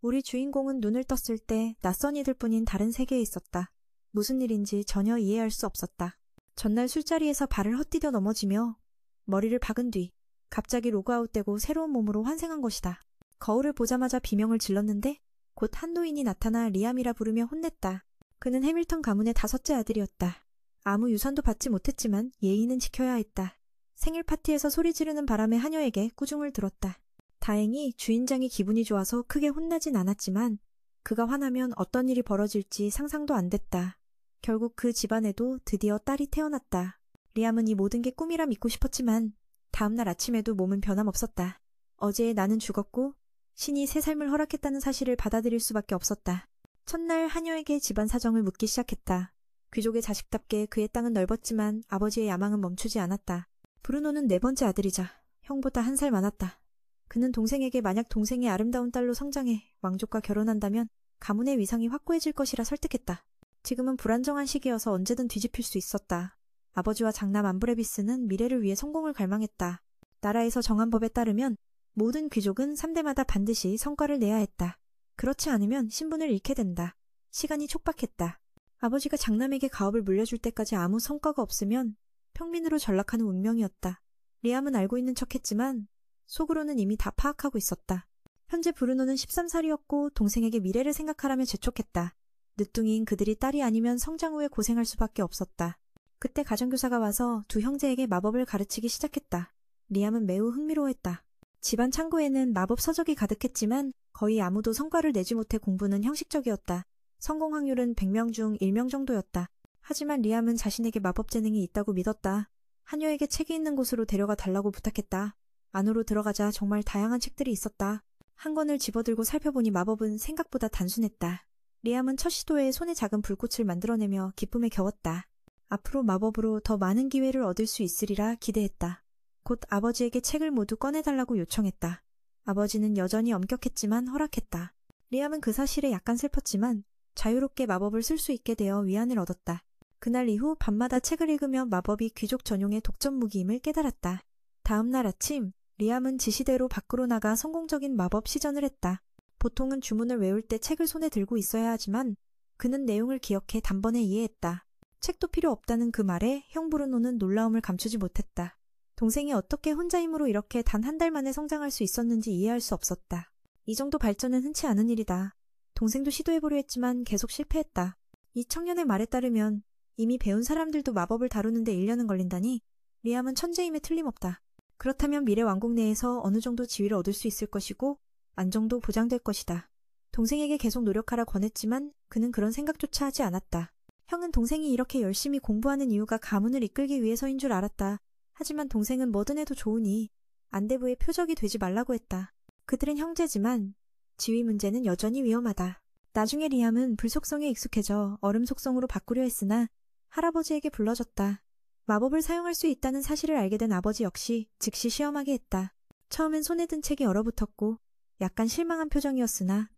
우리 주인공은 눈을 떴을 때 낯선 이들뿐인 다른 세계에 있었다. 무슨 일인지 전혀 이해할 수 없었다. 전날 술자리에서 발을 헛디뎌 넘어지며 머리를 박은 뒤 갑자기 로그아웃되고 새로운 몸으로 환생한 것이다. 거울을 보자마자 비명을 질렀는데 곧 한 노인이 나타나 리암이라 부르며 혼냈다. 그는 해밀턴 가문의 5째 아들이었다. 아무 유산도 받지 못했지만 예의는 지켜야 했다. 생일 파티에서 소리 지르는 바람에 하녀에게 꾸중을 들었다. 다행히 주인장이 기분이 좋아서 크게 혼나진 않았지만 그가 화나면 어떤 일이 벌어질지 상상도 안 됐다. 결국 그 집안에도 드디어 딸이 태어났다. 리암은 이 모든 게 꿈이라 믿고 싶었지만 다음날 아침에도 몸은 변함없었다. 어제 나는 죽었고 신이 새 삶을 허락했다는 사실을 받아들일 수밖에 없었다. 첫날 하녀에게 집안 사정을 묻기 시작했다. 귀족의 자식답게 그의 땅은 넓었지만 아버지의 야망은 멈추지 않았다. 브루노는 4번째 아들이자 형보다 1살 많았다. 그는 동생에게 만약 동생이 아름다운 딸로 성장해 왕족과 결혼한다면 가문의 위상이 확고해질 것이라 설득했다. 지금은 불안정한 시기여서 언제든 뒤집힐 수 있었다. 아버지와 장남 암브레비스는 미래를 위해 성공을 갈망했다. 나라에서 정한 법에 따르면 모든 귀족은 3대마다 반드시 성과를 내야 했다. 그렇지 않으면 신분을 잃게 된다. 시간이 촉박했다. 아버지가 장남에게 가업을 물려줄 때까지 아무 성과가 없으면 평민으로 전락하는 운명이었다. 리암은 알고 있는 척했지만 속으로는 이미 다 파악하고 있었다. 현재 브루노는 13살이었고 동생에게 미래를 생각하라며 재촉했다. 늦둥이인 그들이 딸이 아니면 성장 후에 고생할 수밖에 없었다. 그때 가정교사가 와서 두 형제에게 마법을 가르치기 시작했다. 리암은 매우 흥미로워했다. 집안 창고에는 마법 서적이 가득했지만 거의 아무도 성과를 내지 못해 공부는 형식적이었다. 성공 확률은 100명 중 1명 정도였다. 하지만 리암은 자신에게 마법 재능이 있다고 믿었다. 하녀에게 책이 있는 곳으로 데려가 달라고 부탁했다. 안으로 들어가자 정말 다양한 책들이 있었다. 한 권을 집어들고 살펴보니 마법은 생각보다 단순했다. 리암은 첫 시도에 손에 작은 불꽃을 만들어내며 기쁨에 겨웠다. 앞으로 마법으로 더 많은 기회를 얻을 수 있으리라 기대했다. 곧 아버지에게 책을 모두 꺼내달라고 요청했다. 아버지는 여전히 엄격했지만 허락했다. 리암은 그 사실에 약간 슬펐지만 자유롭게 마법을 쓸 수 있게 되어 위안을 얻었다. 그날 이후 밤마다 책을 읽으며 마법이 귀족 전용의 독점 무기임을 깨달았다. 다음 날 아침 리암은 지시대로 밖으로 나가 성공적인 마법 시전을 했다. 보통은 주문을 외울 때 책을 손에 들고 있어야 하지만 그는 내용을 기억해 단번에 이해했다. 책도 필요 없다는 그 말에 형 브루노는 놀라움을 감추지 못했다. 동생이 어떻게 혼자 힘으로 이렇게 단 1달 만에 성장할 수 있었는지 이해할 수 없었다. 이 정도 발전은 흔치 않은 일이다. 동생도 시도해보려 했지만 계속 실패했다. 이 청년의 말에 따르면 이미 배운 사람들도 마법을 다루는데 1년은 걸린다니 리암은 천재임에 틀림없다. 그렇다면 미래 왕국 내에서 어느 정도 지위를 얻을 수 있을 것이고 안정도 보장될 것이다. 동생에게 계속 노력하라 권했지만 그는 그런 생각조차 하지 않았다. 형은 동생이 이렇게 열심히 공부하는 이유가 가문을 이끌기 위해서인 줄 알았다. 하지만 동생은 뭐든 해도 좋으니 안대부의 표적이 되지 말라고 했다. 그들은 형제지만 지위 문제는 여전히 위험하다. 나중에 리암은 불 속성에 익숙해져 얼음 속성으로 바꾸려 했으나 할아버지에게 불러졌다. 마법을 사용할 수 있다는 사실을 알게 된 아버지 역시 즉시 시험하게 했다. 처음엔 손에 든 책이 얼어붙었고 약간 실망한 표정이었으나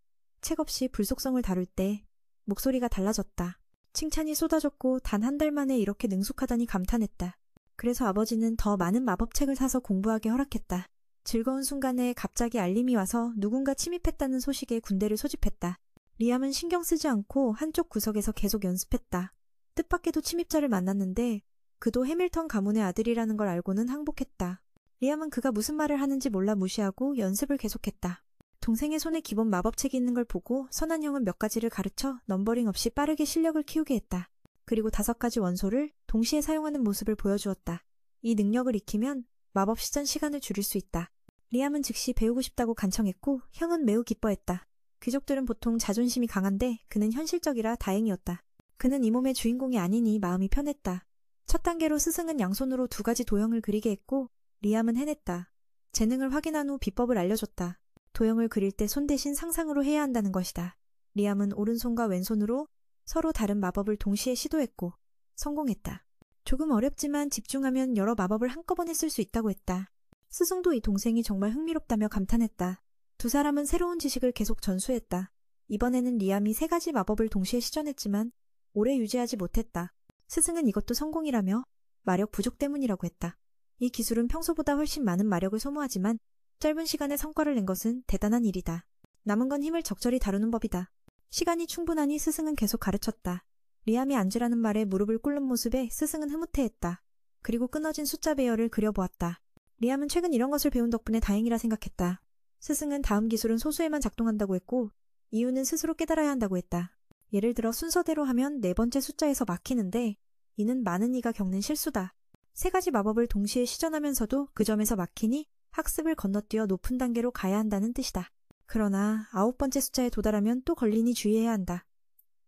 책 없이 불 속성을 다룰 때 목소리가 달라졌다. 칭찬이 쏟아졌고 단 1달 만에 이렇게 능숙하다니 감탄했다. 그래서 아버지는 더 많은 마법책을 사서 공부하게 허락했다. 즐거운 순간에 갑자기 알림이 와서 누군가 침입했다는 소식에 군대를 소집했다. 리암은 신경 쓰지 않고 한쪽 구석에서 계속 연습했다. 뜻밖에도 침입자를 만났는데 그도 해밀턴 가문의 아들이라는 걸 알고는 항복했다. 리암은 그가 무슨 말을 하는지 몰라 무시하고 연습을 계속했다. 동생의 손에 기본 마법책이 있는 걸 보고 선한 형은 몇 가지를 가르쳐 넘버링 없이 빠르게 실력을 키우게 했다. 그리고 5가지 원소를 동시에 사용하는 모습을 보여주었다. 이 능력을 익히면 마법 시전 시간을 줄일 수 있다. 리암은 즉시 배우고 싶다고 간청했고 형은 매우 기뻐했다. 귀족들은 보통 자존심이 강한데 그는 현실적이라 다행이었다. 그는 이 몸의 주인공이 아니니 마음이 편했다. 첫 단계로 스승은 양손으로 2가지 도형을 그리게 했고 리암은 해냈다. 재능을 확인한 후 비법을 알려줬다. 도형을 그릴 때 손 대신 상상으로 해야 한다는 것이다. 리암은 오른손과 왼손으로 서로 다른 마법을 동시에 시도했고 성공했다. 조금 어렵지만 집중하면 여러 마법을 한꺼번에 쓸 수 있다고 했다. 스승도 이 동생이 정말 흥미롭다며 감탄했다. 두 사람은 새로운 지식을 계속 전수했다. 이번에는 리암이 3가지 마법을 동시에 시전했지만 오래 유지하지 못했다. 스승은 이것도 성공이라며 마력 부족 때문이라고 했다. 이 기술은 평소보다 훨씬 많은 마력을 소모하지만 짧은 시간에 성과를 낸 것은 대단한 일이다. 남은 건 힘을 적절히 다루는 법이다. 시간이 충분하니 스승은 계속 가르쳤다. 리암이 앉으라는 말에 무릎을 꿇는 모습에 스승은 흐뭇해했다. 그리고 끊어진 숫자 배열을 그려보았다. 리암은 최근 이런 것을 배운 덕분에 다행이라 생각했다. 스승은 다음 기술은 소수에만 작동한다고 했고 이유는 스스로 깨달아야 한다고 했다. 예를 들어 순서대로 하면 네 번째 숫자에서 막히는데 이는 많은 이가 겪는 실수다. 세 가지 마법을 동시에 시전하면서도 그 점에서 막히니 학습을 건너뛰어 높은 단계로 가야 한다는 뜻이다. 그러나 9번째 숫자에 도달하면 또 걸리니 주의해야 한다.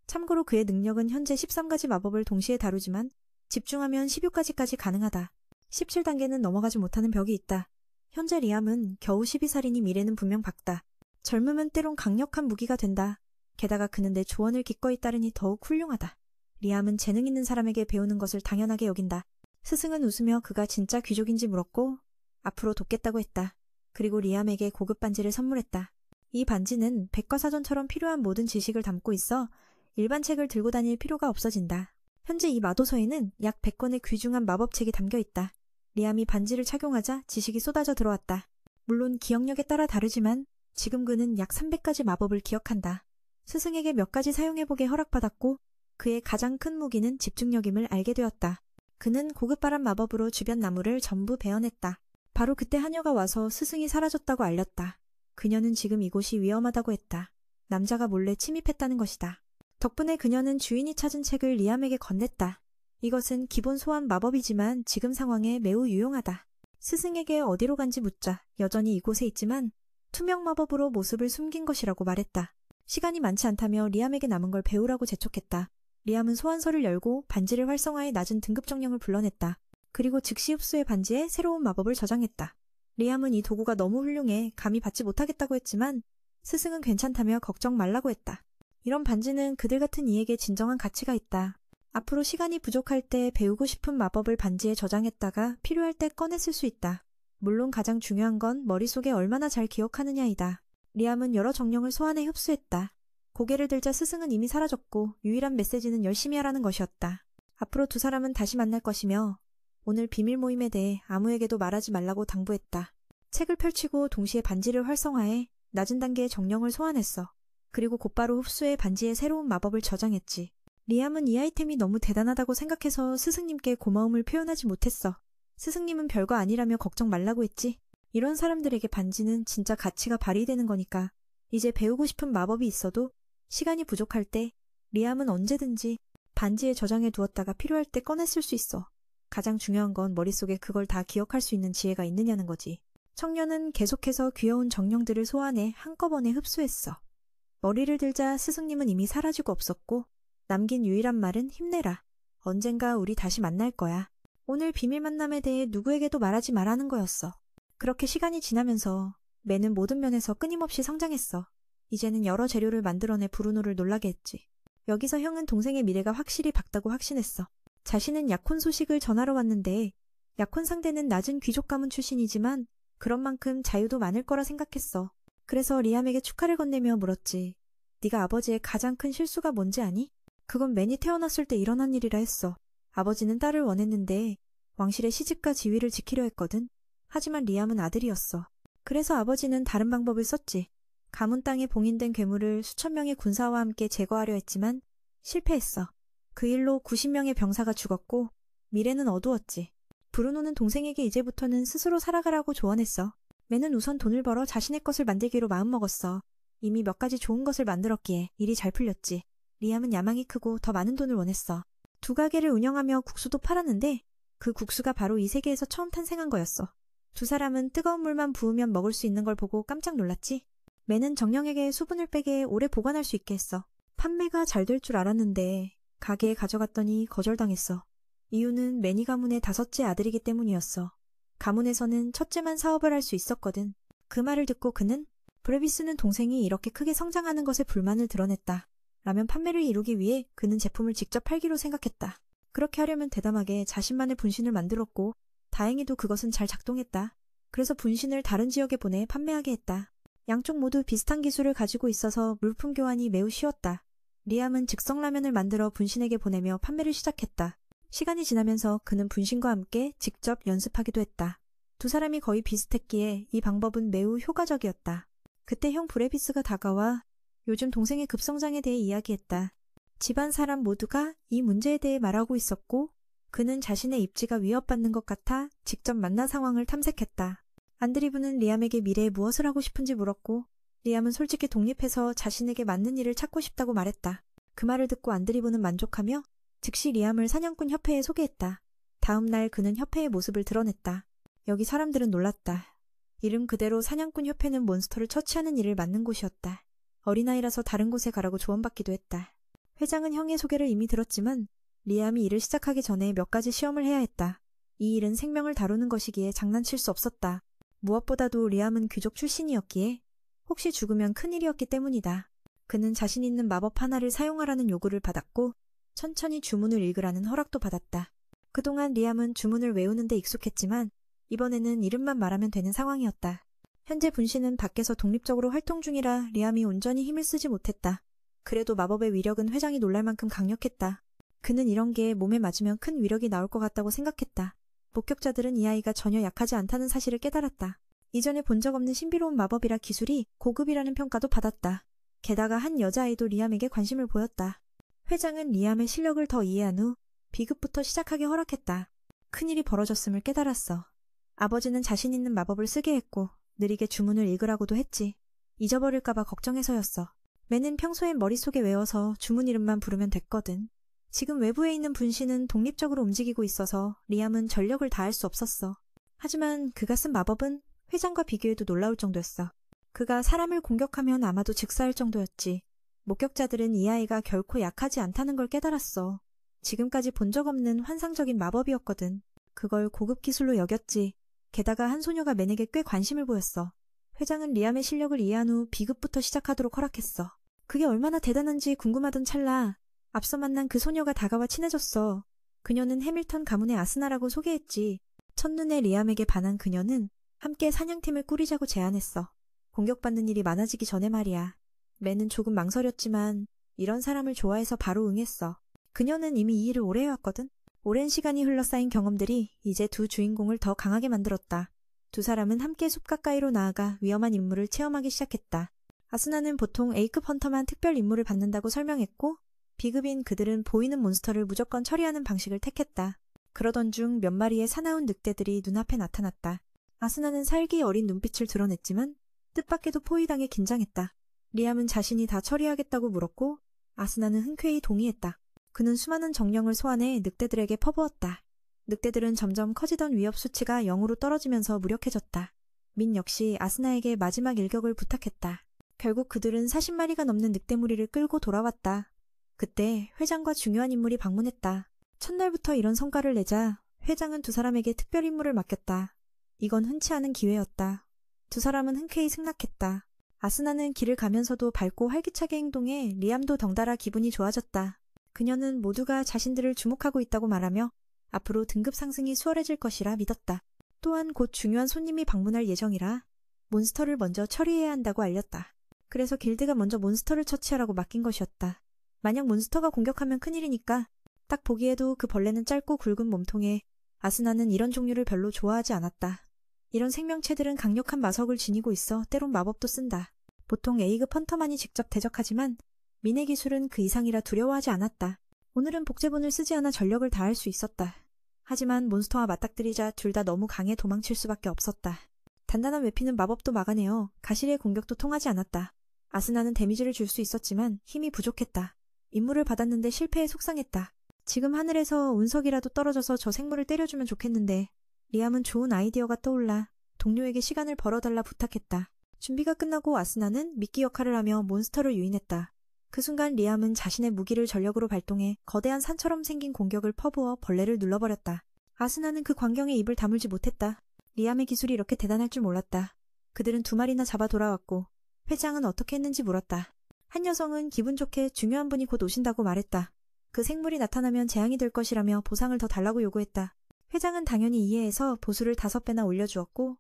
참고로 그의 능력은 현재 13가지 마법을 동시에 다루지만 집중하면 16가지까지 가능하다. 17단계는 넘어가지 못하는 벽이 있다. 현재 리암은 겨우 12살이니 미래는 분명 밝다. 젊음은 때론 강력한 무기가 된다. 게다가 그는 내 조언을 기꺼이 따르니 더욱 훌륭하다. 리암은 재능 있는 사람에게 배우는 것을 당연하게 여긴다. 스승은 웃으며 그가 진짜 귀족인지 물었고 앞으로 돕겠다고 했다. 그리고 리암에게 고급 반지를 선물했다. 이 반지는 백과사전처럼 필요한 모든 지식을 담고 있어 일반 책을 들고 다닐 필요가 없어진다. 현재 이 마도서에는 약 100권의 귀중한 마법책이 담겨 있다. 리암이 반지를 착용하자 지식이 쏟아져 들어왔다. 물론 기억력에 따라 다르지만 지금 그는 약 300가지 마법을 기억한다. 스승에게 몇 가지 사용해보게 허락받았고 그의 가장 큰 무기는 집중력임을 알게 되었다. 그는 고급바람 마법으로 주변 나무를 전부 베어냈다. 바로 그때 하녀가 와서 스승이 사라졌다고 알렸다. 그녀는 지금 이곳이 위험하다고 했다. 남자가 몰래 침입했다는 것이다. 덕분에 그녀는 주인이 찾은 책을 리암에게 건넸다. 이것은 기본 소환 마법이지만 지금 상황에 매우 유용하다. 스승에게 어디로 간지 묻자 여전히 이곳에 있지만 투명 마법으로 모습을 숨긴 것이라고 말했다. 시간이 많지 않다며 리암에게 남은 걸 배우라고 재촉했다. 리암은 소환서를 열고 반지를 활성화해 낮은 등급 정령을 불러냈다. 그리고 즉시 흡수의 반지에 새로운 마법을 저장했다. 리암은 이 도구가 너무 훌륭해 감히 받지 못하겠다고 했지만 스승은 괜찮다며 걱정 말라고 했다. 이런 반지는 그들 같은 이에게 진정한 가치가 있다. 앞으로 시간이 부족할 때 배우고 싶은 마법을 반지에 저장했다가 필요할 때 꺼내 쓸 수 있다. 물론 가장 중요한 건 머릿속에 얼마나 잘 기억하느냐이다. 리암은 여러 정령을 소환해 흡수했다. 고개를 들자 스승은 이미 사라졌고 유일한 메시지는 열심히 하라는 것이었다. 앞으로 두 사람은 다시 만날 것이며 오늘 비밀 모임에 대해 아무에게도 말하지 말라고 당부했다. 책을 펼치고 동시에 반지를 활성화해 낮은 단계의 정령을 소환했어. 그리고 곧바로 흡수해 반지에 새로운 마법을 저장했지. 리암은 이 아이템이 너무 대단하다고 생각해서 스승님께 고마움을 표현하지 못했어. 스승님은 별거 아니라며 걱정 말라고 했지. 이런 사람들에게 반지는 진짜 가치가 발휘되는 거니까. 이제 배우고 싶은 마법이 있어도 시간이 부족할 때 리암은 언제든지 반지에 저장해 두었다가 필요할 때 꺼내 쓸 수 있어. 가장 중요한 건 머릿속에 그걸 다 기억할 수 있는 지혜가 있느냐는 거지. 청년은 계속해서 귀여운 정령들을 소환해 한꺼번에 흡수했어. 머리를 들자 스승님은 이미 사라지고 없었고 남긴 유일한 말은 힘내라. 언젠가 우리 다시 만날 거야. 오늘 비밀 만남에 대해 누구에게도 말하지 말라는 거였어. 그렇게 시간이 지나면서 매는 모든 면에서 끊임없이 성장했어. 이제는 여러 재료를 만들어내 브루노를 놀라게 했지. 여기서 형은 동생의 미래가 확실히 밝다고 확신했어. 자신은 약혼 소식을 전하러 왔는데 약혼 상대는 낮은 귀족 가문 출신이지만 그런 만큼 자유도 많을 거라 생각했어. 그래서 리암에게 축하를 건네며 물었지. 네가 아버지의 가장 큰 실수가 뭔지 아니? 그건 맨이 태어났을 때 일어난 일이라 했어. 아버지는 딸을 원했는데 왕실의 시집과 지위를 지키려 했거든. 하지만 리암은 아들이었어. 그래서 아버지는 다른 방법을 썼지. 가문 땅에 봉인된 괴물을 수천 명의 군사와 함께 제거하려 했지만 실패했어. 그 일로 90명의 병사가 죽었고 미래는 어두웠지. 브루노는 동생에게 이제부터는 스스로 살아가라고 조언했어. 맨은 우선 돈을 벌어 자신의 것을 만들기로 마음먹었어. 이미 몇 가지 좋은 것을 만들었기에 일이 잘 풀렸지. 리암은 야망이 크고 더 많은 돈을 원했어. 2가게를 운영하며 국수도 팔았는데 그 국수가 바로 이 세계에서 처음 탄생한 거였어. 두 사람은 뜨거운 물만 부으면 먹을 수 있는 걸 보고 깜짝 놀랐지. 맨은 정령에게 수분을 빼게 오래 보관할 수 있게 했어. 판매가 잘 될 줄 알았는데 가게에 가져갔더니 거절당했어. 이유는 매니 가문의 5째 아들이기 때문이었어. 가문에서는 첫째만 사업을 할 수 있었거든. 그 말을 듣고 그는 브레비스는 동생이 이렇게 크게 성장하는 것에 불만을 드러냈다. 라면 판매를 이루기 위해 그는 제품을 직접 팔기로 생각했다. 그렇게 하려면 대담하게 자신만의 분신을 만들었고 다행히도 그것은 잘 작동했다. 그래서 분신을 다른 지역에 보내 판매하게 했다. 양쪽 모두 비슷한 기술을 가지고 있어서 물품 교환이 매우 쉬웠다. 리암은 즉석라면을 만들어 분신에게 보내며 판매를 시작했다. 시간이 지나면서 그는 분신과 함께 직접 연습하기도 했다. 두 사람이 거의 비슷했기에 이 방법은 매우 효과적이었다. 그때 형 브레비스가 다가와 요즘 동생의 급성장에 대해 이야기했다. 집안 사람 모두가 이 문제에 대해 말하고 있었고 그는 자신의 입지가 위협받는 것 같아 직접 만나 상황을 탐색했다. 안드리브는 리암에게 미래에 무엇을 하고 싶은지 물었고 리암은 솔직히 독립해서 자신에게 맞는 일을 찾고 싶다고 말했다. 그 말을 듣고 안드리브는 만족하며 즉시 리암을 사냥꾼 협회에 소개했다. 다음 날 그는 협회의 모습을 드러냈다. 여기 사람들은 놀랐다. 이름 그대로 사냥꾼 협회는 몬스터를 처치하는 일을 맡는 곳이었다. 어린아이라서 다른 곳에 가라고 조언받기도 했다. 회장은 형의 소개를 이미 들었지만 리암이 일을 시작하기 전에 몇 가지 시험을 해야 했다. 이 일은 생명을 다루는 것이기에 장난칠 수 없었다. 무엇보다도 리암은 귀족 출신이었기에 혹시 죽으면 큰일이었기 때문이다. 그는 자신 있는 마법 하나를 사용하라는 요구를 받았고 천천히 주문을 읽으라는 허락도 받았다. 그동안 리암은 주문을 외우는 데 익숙했지만 이번에는 이름만 말하면 되는 상황이었다. 현재 분신은 밖에서 독립적으로 활동 중이라 리암이 온전히 힘을 쓰지 못했다. 그래도 마법의 위력은 회장이 놀랄 만큼 강력했다. 그는 이런 게 몸에 맞으면 큰 위력이 나올 것 같다고 생각했다. 목격자들은 이 아이가 전혀 약하지 않다는 사실을 깨달았다. 이전에 본 적 없는 신비로운 마법이라 기술이 고급이라는 평가도 받았다. 게다가 한 여자아이도 리암에게 관심을 보였다. 회장은 리암의 실력을 더 이해한 후 비급부터 시작하게 허락했다. 큰일이 벌어졌음을 깨달았어. 아버지는 자신 있는 마법을 쓰게 했고 느리게 주문을 읽으라고도 했지. 잊어버릴까봐 걱정해서였어. 매는 평소엔 머릿속에 외워서 주문 이름만 부르면 됐거든. 지금 외부에 있는 분신은 독립적으로 움직이고 있어서 리암은 전력을 다할 수 없었어. 하지만 그가 쓴 마법은 회장과 비교해도 놀라울 정도였어. 그가 사람을 공격하면 아마도 즉사할 정도였지. 목격자들은 이 아이가 결코 약하지 않다는 걸 깨달았어. 지금까지 본 적 없는 환상적인 마법이었거든. 그걸 고급 기술로 여겼지. 게다가 한 소녀가 맨에게 꽤 관심을 보였어. 회장은 리암의 실력을 이해한 후 비급부터 시작하도록 허락했어. 그게 얼마나 대단한지 궁금하던 찰나 앞서 만난 그 소녀가 다가와 친해졌어. 그녀는 해밀턴 가문의 아스나라고 소개했지. 첫눈에 리암에게 반한 그녀는 함께 사냥팀을 꾸리자고 제안했어. 공격받는 일이 많아지기 전에 말이야. 맨은 조금 망설였지만 이런 사람을 좋아해서 바로 응했어. 그녀는 이미 이 일을 오래 해왔거든. 오랜 시간이 흘러쌓인 경험들이 이제 두 주인공을 더 강하게 만들었다. 두 사람은 함께 숲 가까이로 나아가 위험한 임무를 체험하기 시작했다. 아스나는 보통 A급 헌터만 특별 임무를 받는다고 설명했고 B급인 그들은 보이는 몬스터를 무조건 처리하는 방식을 택했다. 그러던 중 몇 마리의 사나운 늑대들이 눈앞에 나타났다. 아스나는 살기 어린 눈빛을 드러냈지만 뜻밖에도 포위당해 긴장했다. 리암은 자신이 다 처리하겠다고 물었고 아스나는 흔쾌히 동의했다. 그는 수많은 정령을 소환해 늑대들에게 퍼부었다. 늑대들은 점점 커지던 위협 수치가 0으로 떨어지면서 무력해졌다. 민 역시 아스나에게 마지막 일격을 부탁했다. 결국 그들은 40마리가 넘는 늑대 무리를 끌고 돌아왔다. 그때 회장과 중요한 인물이 방문했다. 첫날부터 이런 성과를 내자 회장은 두 사람에게 특별 임무를 맡겼다. 이건 흔치 않은 기회였다. 두 사람은 흔쾌히 승낙했다. 아스나는 길을 가면서도 밝고 활기차게 행동해 리암도 덩달아 기분이 좋아졌다. 그녀는 모두가 자신들을 주목하고 있다고 말하며 앞으로 등급 상승이 수월해질 것이라 믿었다. 또한 곧 중요한 손님이 방문할 예정이라 몬스터를 먼저 처리해야 한다고 알렸다. 그래서 길드가 먼저 몬스터를 처치하라고 맡긴 것이었다. 만약 몬스터가 공격하면 큰일이니까 딱 보기에도 그 벌레는 짧고 굵은 몸통에 아스나는 이런 종류를 별로 좋아하지 않았다. 이런 생명체들은 강력한 마석을 지니고 있어 때론 마법도 쓴다. 보통 A급 헌터만이 직접 대적하지만 민의 기술은 그 이상이라 두려워하지 않았다. 오늘은 복제본을 쓰지 않아 전력을 다할 수 있었다. 하지만 몬스터와 맞닥뜨리자 둘 다 너무 강해 도망칠 수밖에 없었다. 단단한 외피는 마법도 막아내어 가시리의 공격도 통하지 않았다. 아스나는 데미지를 줄 수 있었지만 힘이 부족했다. 임무를 받았는데 실패에 속상했다. 지금 하늘에서 운석이라도 떨어져서 저 생물을 때려주면 좋겠는데 리암은 좋은 아이디어가 떠올라 동료에게 시간을 벌어달라 부탁했다. 준비가 끝나고 아스나는 미끼 역할을 하며 몬스터를 유인했다. 그 순간 리암은 자신의 무기를 전력으로 발동해 거대한 산처럼 생긴 공격을 퍼부어 벌레를 눌러버렸다. 아스나는 그 광경에 입을 다물지 못했다. 리암의 기술이 이렇게 대단할 줄 몰랐다. 그들은 두 마리나 잡아 돌아왔고 회장은 어떻게 했는지 물었다. 한 여성은 기분 좋게 중요한 분이 곧 오신다고 말했다. 그 생물이 나타나면 재앙이 될 것이라며 보상을 더 달라고 요구했다. 회장은 당연히 이해해서 보수를 5배나 올려주었고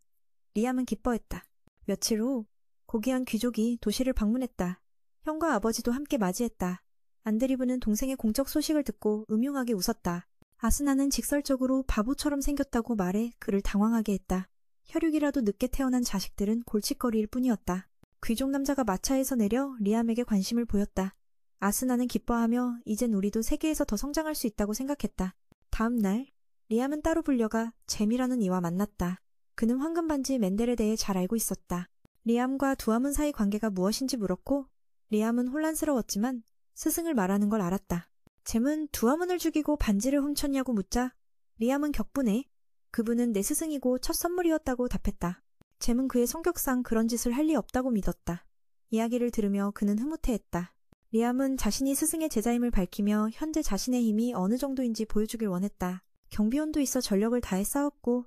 리암은 기뻐했다. 며칠 후 고귀한 귀족이 도시를 방문했다. 형과 아버지도 함께 맞이했다. 안드리브는 동생의 공적 소식을 듣고 음흉하게 웃었다. 아스나는 직설적으로 바보처럼 생겼다고 말해 그를 당황하게 했다. 혈육이라도 늦게 태어난 자식들은 골칫거리일 뿐이었다. 귀족 남자가 마차에서 내려 리암에게 관심을 보였다. 아스나는 기뻐하며 이젠 우리도 세계에서 더 성장할 수 있다고 생각했다. 다음 날 리암은 따로 불려가 잼이라는 이와 만났다. 그는 황금반지 맨델에 대해 잘 알고 있었다. 리암과 두아문 사이 관계가 무엇인지 물었고 리암은 혼란스러웠지만 스승을 말하는 걸 알았다. 잼은 두아문을 죽이고 반지를 훔쳤냐고 묻자 리암은 격분해 그분은 내 스승이고 첫 선물이었다고 답했다. 잼은 그의 성격상 그런 짓을 할 리 없다고 믿었다. 이야기를 들으며 그는 흐뭇해했다. 리암은 자신이 스승의 제자임을 밝히며 현재 자신의 힘이 어느 정도인지 보여주길 원했다. 경비원도 있어 전력을 다해 싸웠고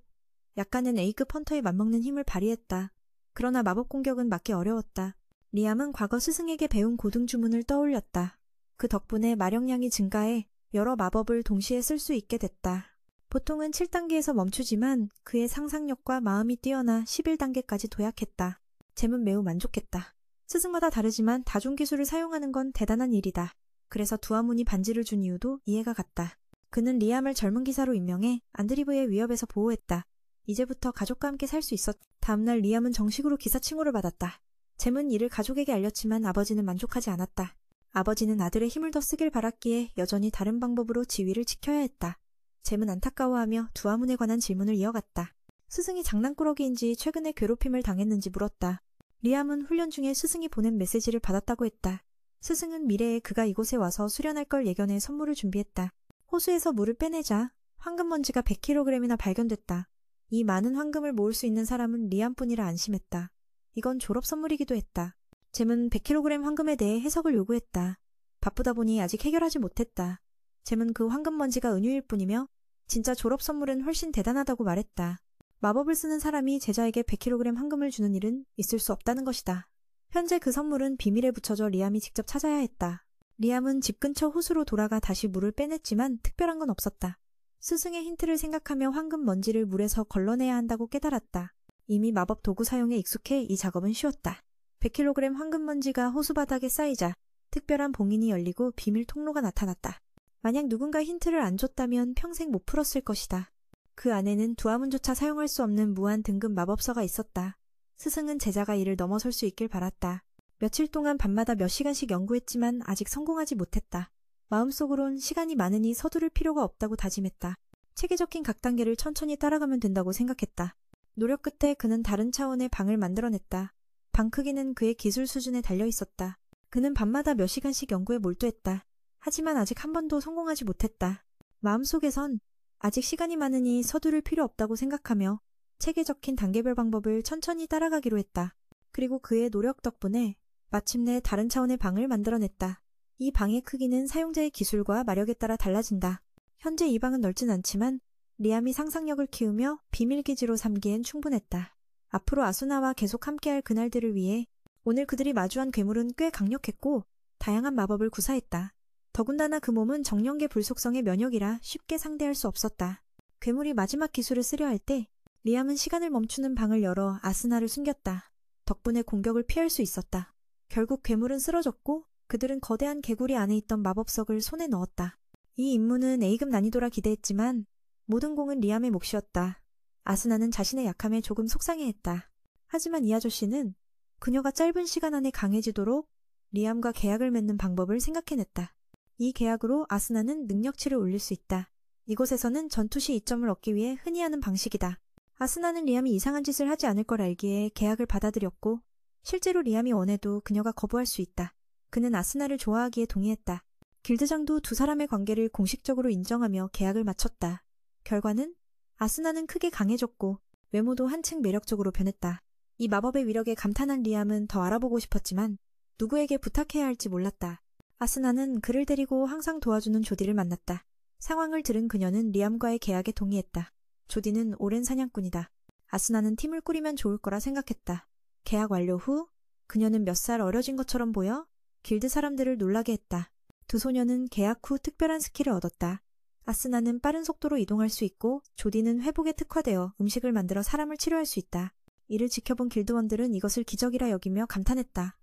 약간은 A급 헌터에 맞먹는 힘을 발휘했다. 그러나 마법 공격은 막기 어려웠다. 리암은 과거 스승에게 배운 고등 주문을 떠올렸다. 그 덕분에 마력량이 증가해 여러 마법을 동시에 쓸 수 있게 됐다. 보통은 7단계에서 멈추지만 그의 상상력과 마음이 뛰어나 11단계까지 도약했다. 잼은 매우 만족했다. 스승마다 다르지만 다중기술을 사용하는 건 대단한 일이다. 그래서 두아문이 반지를 준 이유도 이해가 갔다. 그는 리암을 젊은 기사로 임명해 안드리브의 위협에서 보호했다. 이제부터 가족과 함께 살 수 있었다. 다음날 리암은 정식으로 기사 칭호를 받았다. 잼은 이를 가족에게 알렸지만 아버지는 만족하지 않았다. 아버지는 아들의 힘을 더 쓰길 바랐기에 여전히 다른 방법으로 지위를 지켜야 했다. 잼은 안타까워하며 두아문에 관한 질문을 이어갔다. 스승이 장난꾸러기인지 최근에 괴롭힘을 당했는지 물었다. 리암은 훈련 중에 스승이 보낸 메시지를 받았다고 했다. 스승은 미래에 그가 이곳에 와서 수련할 걸 예견해 선물을 준비했다. 호수에서 물을 빼내자 황금먼지가 100kg이나 발견됐다. 이 많은 황금을 모을 수 있는 사람은 리암뿐이라 안심했다. 이건 졸업 선물이기도 했다. 잼은 100kg 황금에 대해 해석을 요구했다. 바쁘다 보니 아직 해결하지 못했다. 잼은 그 황금먼지가 은유일 뿐이며 진짜 졸업 선물은 훨씬 대단하다고 말했다. 마법을 쓰는 사람이 제자에게 100kg 황금을 주는 일은 있을 수 없다는 것이다. 현재 그 선물은 비밀에 붙여져 리암이 직접 찾아야 했다. 리암은 집 근처 호수로 돌아가 다시 물을 빼냈지만 특별한 건 없었다. 스승의 힌트를 생각하며 황금 먼지를 물에서 걸러내야 한다고 깨달았다. 이미 마법 도구 사용에 익숙해 이 작업은 쉬웠다. 100kg 황금 먼지가 호수 바닥에 쌓이자 특별한 봉인이 열리고 비밀 통로가 나타났다. 만약 누군가 힌트를 안 줬다면 평생 못 풀었을 것이다. 그 안에는 두아문조차 사용할 수 없는 무한 등급 마법서가 있었다. 스승은 제자가 이를 넘어설 수 있길 바랐다. 며칠 동안 밤마다 몇 시간씩 연구했지만 아직 성공하지 못했다. 마음속으론 시간이 많으니 서두를 필요가 없다고 다짐했다. 책에 적힌 각 단계를 천천히 따라가면 된다고 생각했다. 노력 끝에 그는 다른 차원의 방을 만들어냈다. 방 크기는 그의 기술 수준에 달려 있었다. 그는 밤마다 몇 시간씩 연구에 몰두했다. 하지만 아직 한 번도 성공하지 못했다. 마음속에선 아직 시간이 많으니 서두를 필요 없다고 생각하며 책에 적힌 단계별 방법을 천천히 따라가기로 했다. 그리고 그의 노력 덕분에 마침내 다른 차원의 방을 만들어냈다. 이 방의 크기는 사용자의 기술과 마력에 따라 달라진다. 현재 이 방은 넓진 않지만 리암이 상상력을 키우며 비밀기지로 삼기엔 충분했다. 앞으로 아수나와 계속 함께할 그날들을 위해 오늘 그들이 마주한 괴물은 꽤 강력했고 다양한 마법을 구사했다. 더군다나 그 몸은 정령계 불속성의 면역이라 쉽게 상대할 수 없었다. 괴물이 마지막 기술을 쓰려 할 때 리암은 시간을 멈추는 방을 열어 아스나를 숨겼다. 덕분에 공격을 피할 수 있었다. 결국 괴물은 쓰러졌고 그들은 거대한 개구리 안에 있던 마법석을 손에 넣었다. 이 임무는 A급 난이도라 기대했지만 모든 공은 리암의 몫이었다. 아스나는 자신의 약함에 조금 속상해했다. 하지만 이 아저씨는 그녀가 짧은 시간 안에 강해지도록 리암과 계약을 맺는 방법을 생각해냈다. 이 계약으로 아스나는 능력치를 올릴 수 있다. 이곳에서는 전투 시 이점을 얻기 위해 흔히 하는 방식이다. 아스나는 리암이 이상한 짓을 하지 않을 걸 알기에 계약을 받아들였고 실제로 리암이 원해도 그녀가 거부할 수 있다. 그는 아스나를 좋아하기에 동의했다. 길드장도 두 사람의 관계를 공식적으로 인정하며 계약을 마쳤다. 결과는 아스나는 크게 강해졌고 외모도 한층 매력적으로 변했다. 이 마법의 위력에 감탄한 리암은 더 알아보고 싶었지만 누구에게 부탁해야 할지 몰랐다. 아스나는 그를 데리고 항상 도와주는 조디를 만났다. 상황을 들은 그녀는 리암과의 계약에 동의했다. 조디는 오랜 사냥꾼이다. 아스나는 팀을 꾸리면 좋을 거라 생각했다. 계약 완료 후 그녀는 몇 살 어려진 것처럼 보여 길드 사람들을 놀라게 했다. 두 소녀는 계약 후 특별한 스킬을 얻었다. 아스나는 빠른 속도로 이동할 수 있고 조디는 회복에 특화되어 음식을 만들어 사람을 치료할 수 있다. 이를 지켜본 길드원들은 이것을 기적이라 여기며 감탄했다.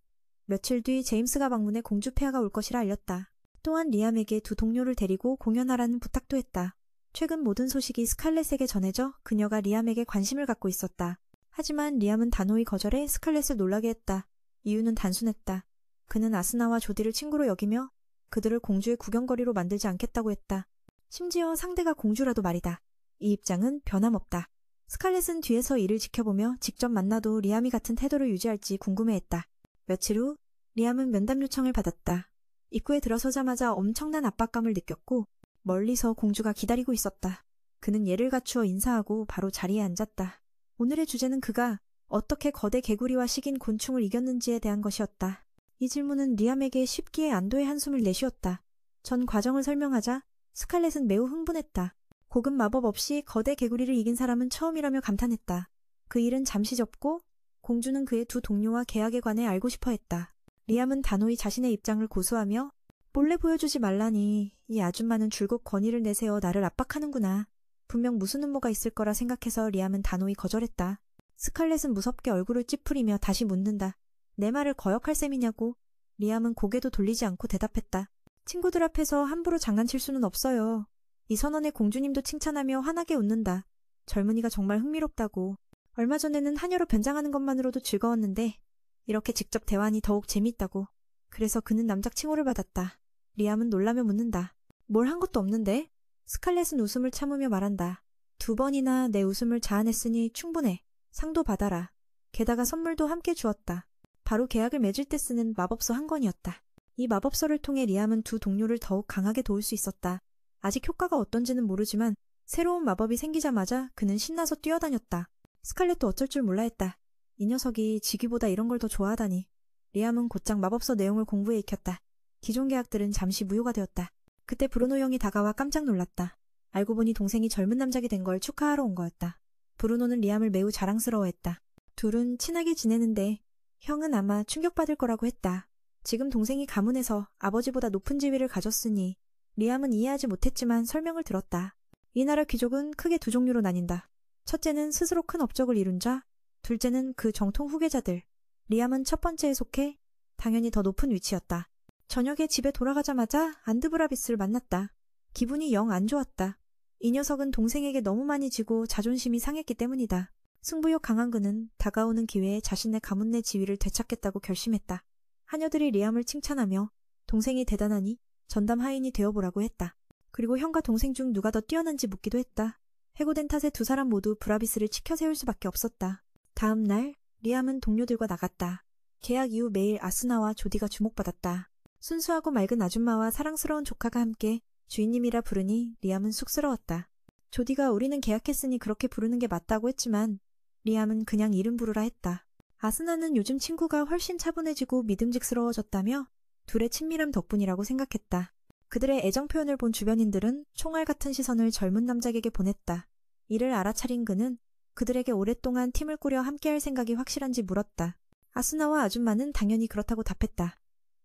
며칠 뒤 제임스가 방문해 공주 폐하가 올 것이라 알렸다. 또한 리암에게 두 동료를 데리고 공연하라는 부탁도 했다. 최근 모든 소식이 스칼렛에게 전해져 그녀가 리암에게 관심을 갖고 있었다. 하지만 리암은 단호히 거절해 스칼렛을 놀라게 했다. 이유는 단순했다. 그는 아스나와 조디를 친구로 여기며 그들을 공주의 구경거리로 만들지 않겠다고 했다. 심지어 상대가 공주라도 말이다. 이 입장은 변함없다. 스칼렛은 뒤에서 이를 지켜보며 직접 만나도 리암이 같은 태도를 유지할지 궁금해했다. 며칠 후 리암은 면담 요청을 받았다. 입구에 들어서자마자 엄청난 압박감을 느꼈고 멀리서 공주가 기다리고 있었다. 그는 예를 갖추어 인사하고 바로 자리에 앉았다. 오늘의 주제는 그가 어떻게 거대 개구리와 식인 곤충을 이겼는지에 대한 것이었다. 이 질문은 리암에게 쉽기에 안도의 한숨을 내쉬었다. 전 과정을 설명하자 스칼렛은 매우 흥분했다. 고급 마법 없이 거대 개구리를 이긴 사람은 처음이라며 감탄했다. 그 일은 잠시 접고 공주는 그의 두 동료와 계약에 관해 알고 싶어 했다. 리암은 단호히 자신의 입장을 고수하며 몰래 보여주지 말라니 이 아줌마는 줄곧 권위를 내세워 나를 압박하는구나. 분명 무슨 음모가 있을 거라 생각해서 리암은 단호히 거절했다. 스칼렛은 무섭게 얼굴을 찌푸리며 다시 묻는다. 내 말을 거역할 셈이냐고. 리암은 고개도 돌리지 않고 대답했다. 친구들 앞에서 함부로 장난칠 수는 없어요. 이 선원의 공주님도 칭찬하며 환하게 웃는다. 젊은이가 정말 흥미롭다고. 얼마 전에는 하녀로 변장하는 것만으로도 즐거웠는데 이렇게 직접 대화하니 더욱 재미있다고. 그래서 그는 남작 칭호를 받았다. 리암은 놀라며 묻는다. 뭘 한 것도 없는데? 스칼렛은 웃음을 참으며 말한다. 2번이나 내 웃음을 자아냈으니 충분해. 상도 받아라. 게다가 선물도 함께 주었다. 바로 계약을 맺을 때 쓰는 마법서 한 권이었다. 이 마법서를 통해 리암은 두 동료를 더욱 강하게 도울 수 있었다. 아직 효과가 어떤지는 모르지만 새로운 마법이 생기자마자 그는 신나서 뛰어다녔다. 스칼렛도 어쩔 줄 몰라 했다. 이 녀석이 지기보다 이런 걸 더 좋아하다니. 리암은 곧장 마법서 내용을 공부해 익혔다. 기존 계약들은 잠시 무효가 되었다. 그때 브루노 형이 다가와 깜짝 놀랐다. 알고 보니 동생이 젊은 남작이 된 걸 축하하러 온 거였다. 브루노는 리암을 매우 자랑스러워했다. 둘은 친하게 지내는데 형은 아마 충격받을 거라고 했다. 지금 동생이 가문에서 아버지보다 높은 지위를 가졌으니 리암은 이해하지 못했지만 설명을 들었다. 이 나라 귀족은 크게 두 종류로 나뉜다. 첫째는 스스로 큰 업적을 이룬 자, 둘째는 그 정통 후계자들. 리암은 첫 번째에 속해 당연히 더 높은 위치였다. 저녁에 집에 돌아가자마자 안드브라비스를 만났다. 기분이 영 안 좋았다. 이 녀석은 동생에게 너무 많이 지고 자존심이 상했기 때문이다. 승부욕 강한 그는 다가오는 기회에 자신의 가문 내 지위를 되찾겠다고 결심했다. 하녀들이 리암을 칭찬하며 동생이 대단하니 전담 하인이 되어보라고 했다. 그리고 형과 동생 중 누가 더 뛰어난지 묻기도 했다. 해고된 탓에 두 사람 모두 브라비스를 치켜 세울 수밖에 없었다. 다음 날 리암은 동료들과 나갔다. 계약 이후 매일 아스나와 조디가 주목받았다. 순수하고 맑은 아줌마와 사랑스러운 조카가 함께 주인님이라 부르니 리암은 쑥스러웠다. 조디가 우리는 계약했으니 그렇게 부르는 게 맞다고 했지만 리암은 그냥 이름 부르라 했다. 아스나는 요즘 친구가 훨씬 차분해지고 믿음직스러워졌다며 둘의 친밀함 덕분이라고 생각했다. 그들의 애정 표현을 본 주변인들은 총알 같은 시선을 젊은 남작에게 보냈다. 이를 알아차린 그는 그들에게 오랫동안 팀을 꾸려 함께할 생각이 확실한지 물었다. 아스나와 아줌마는 당연히 그렇다고 답했다.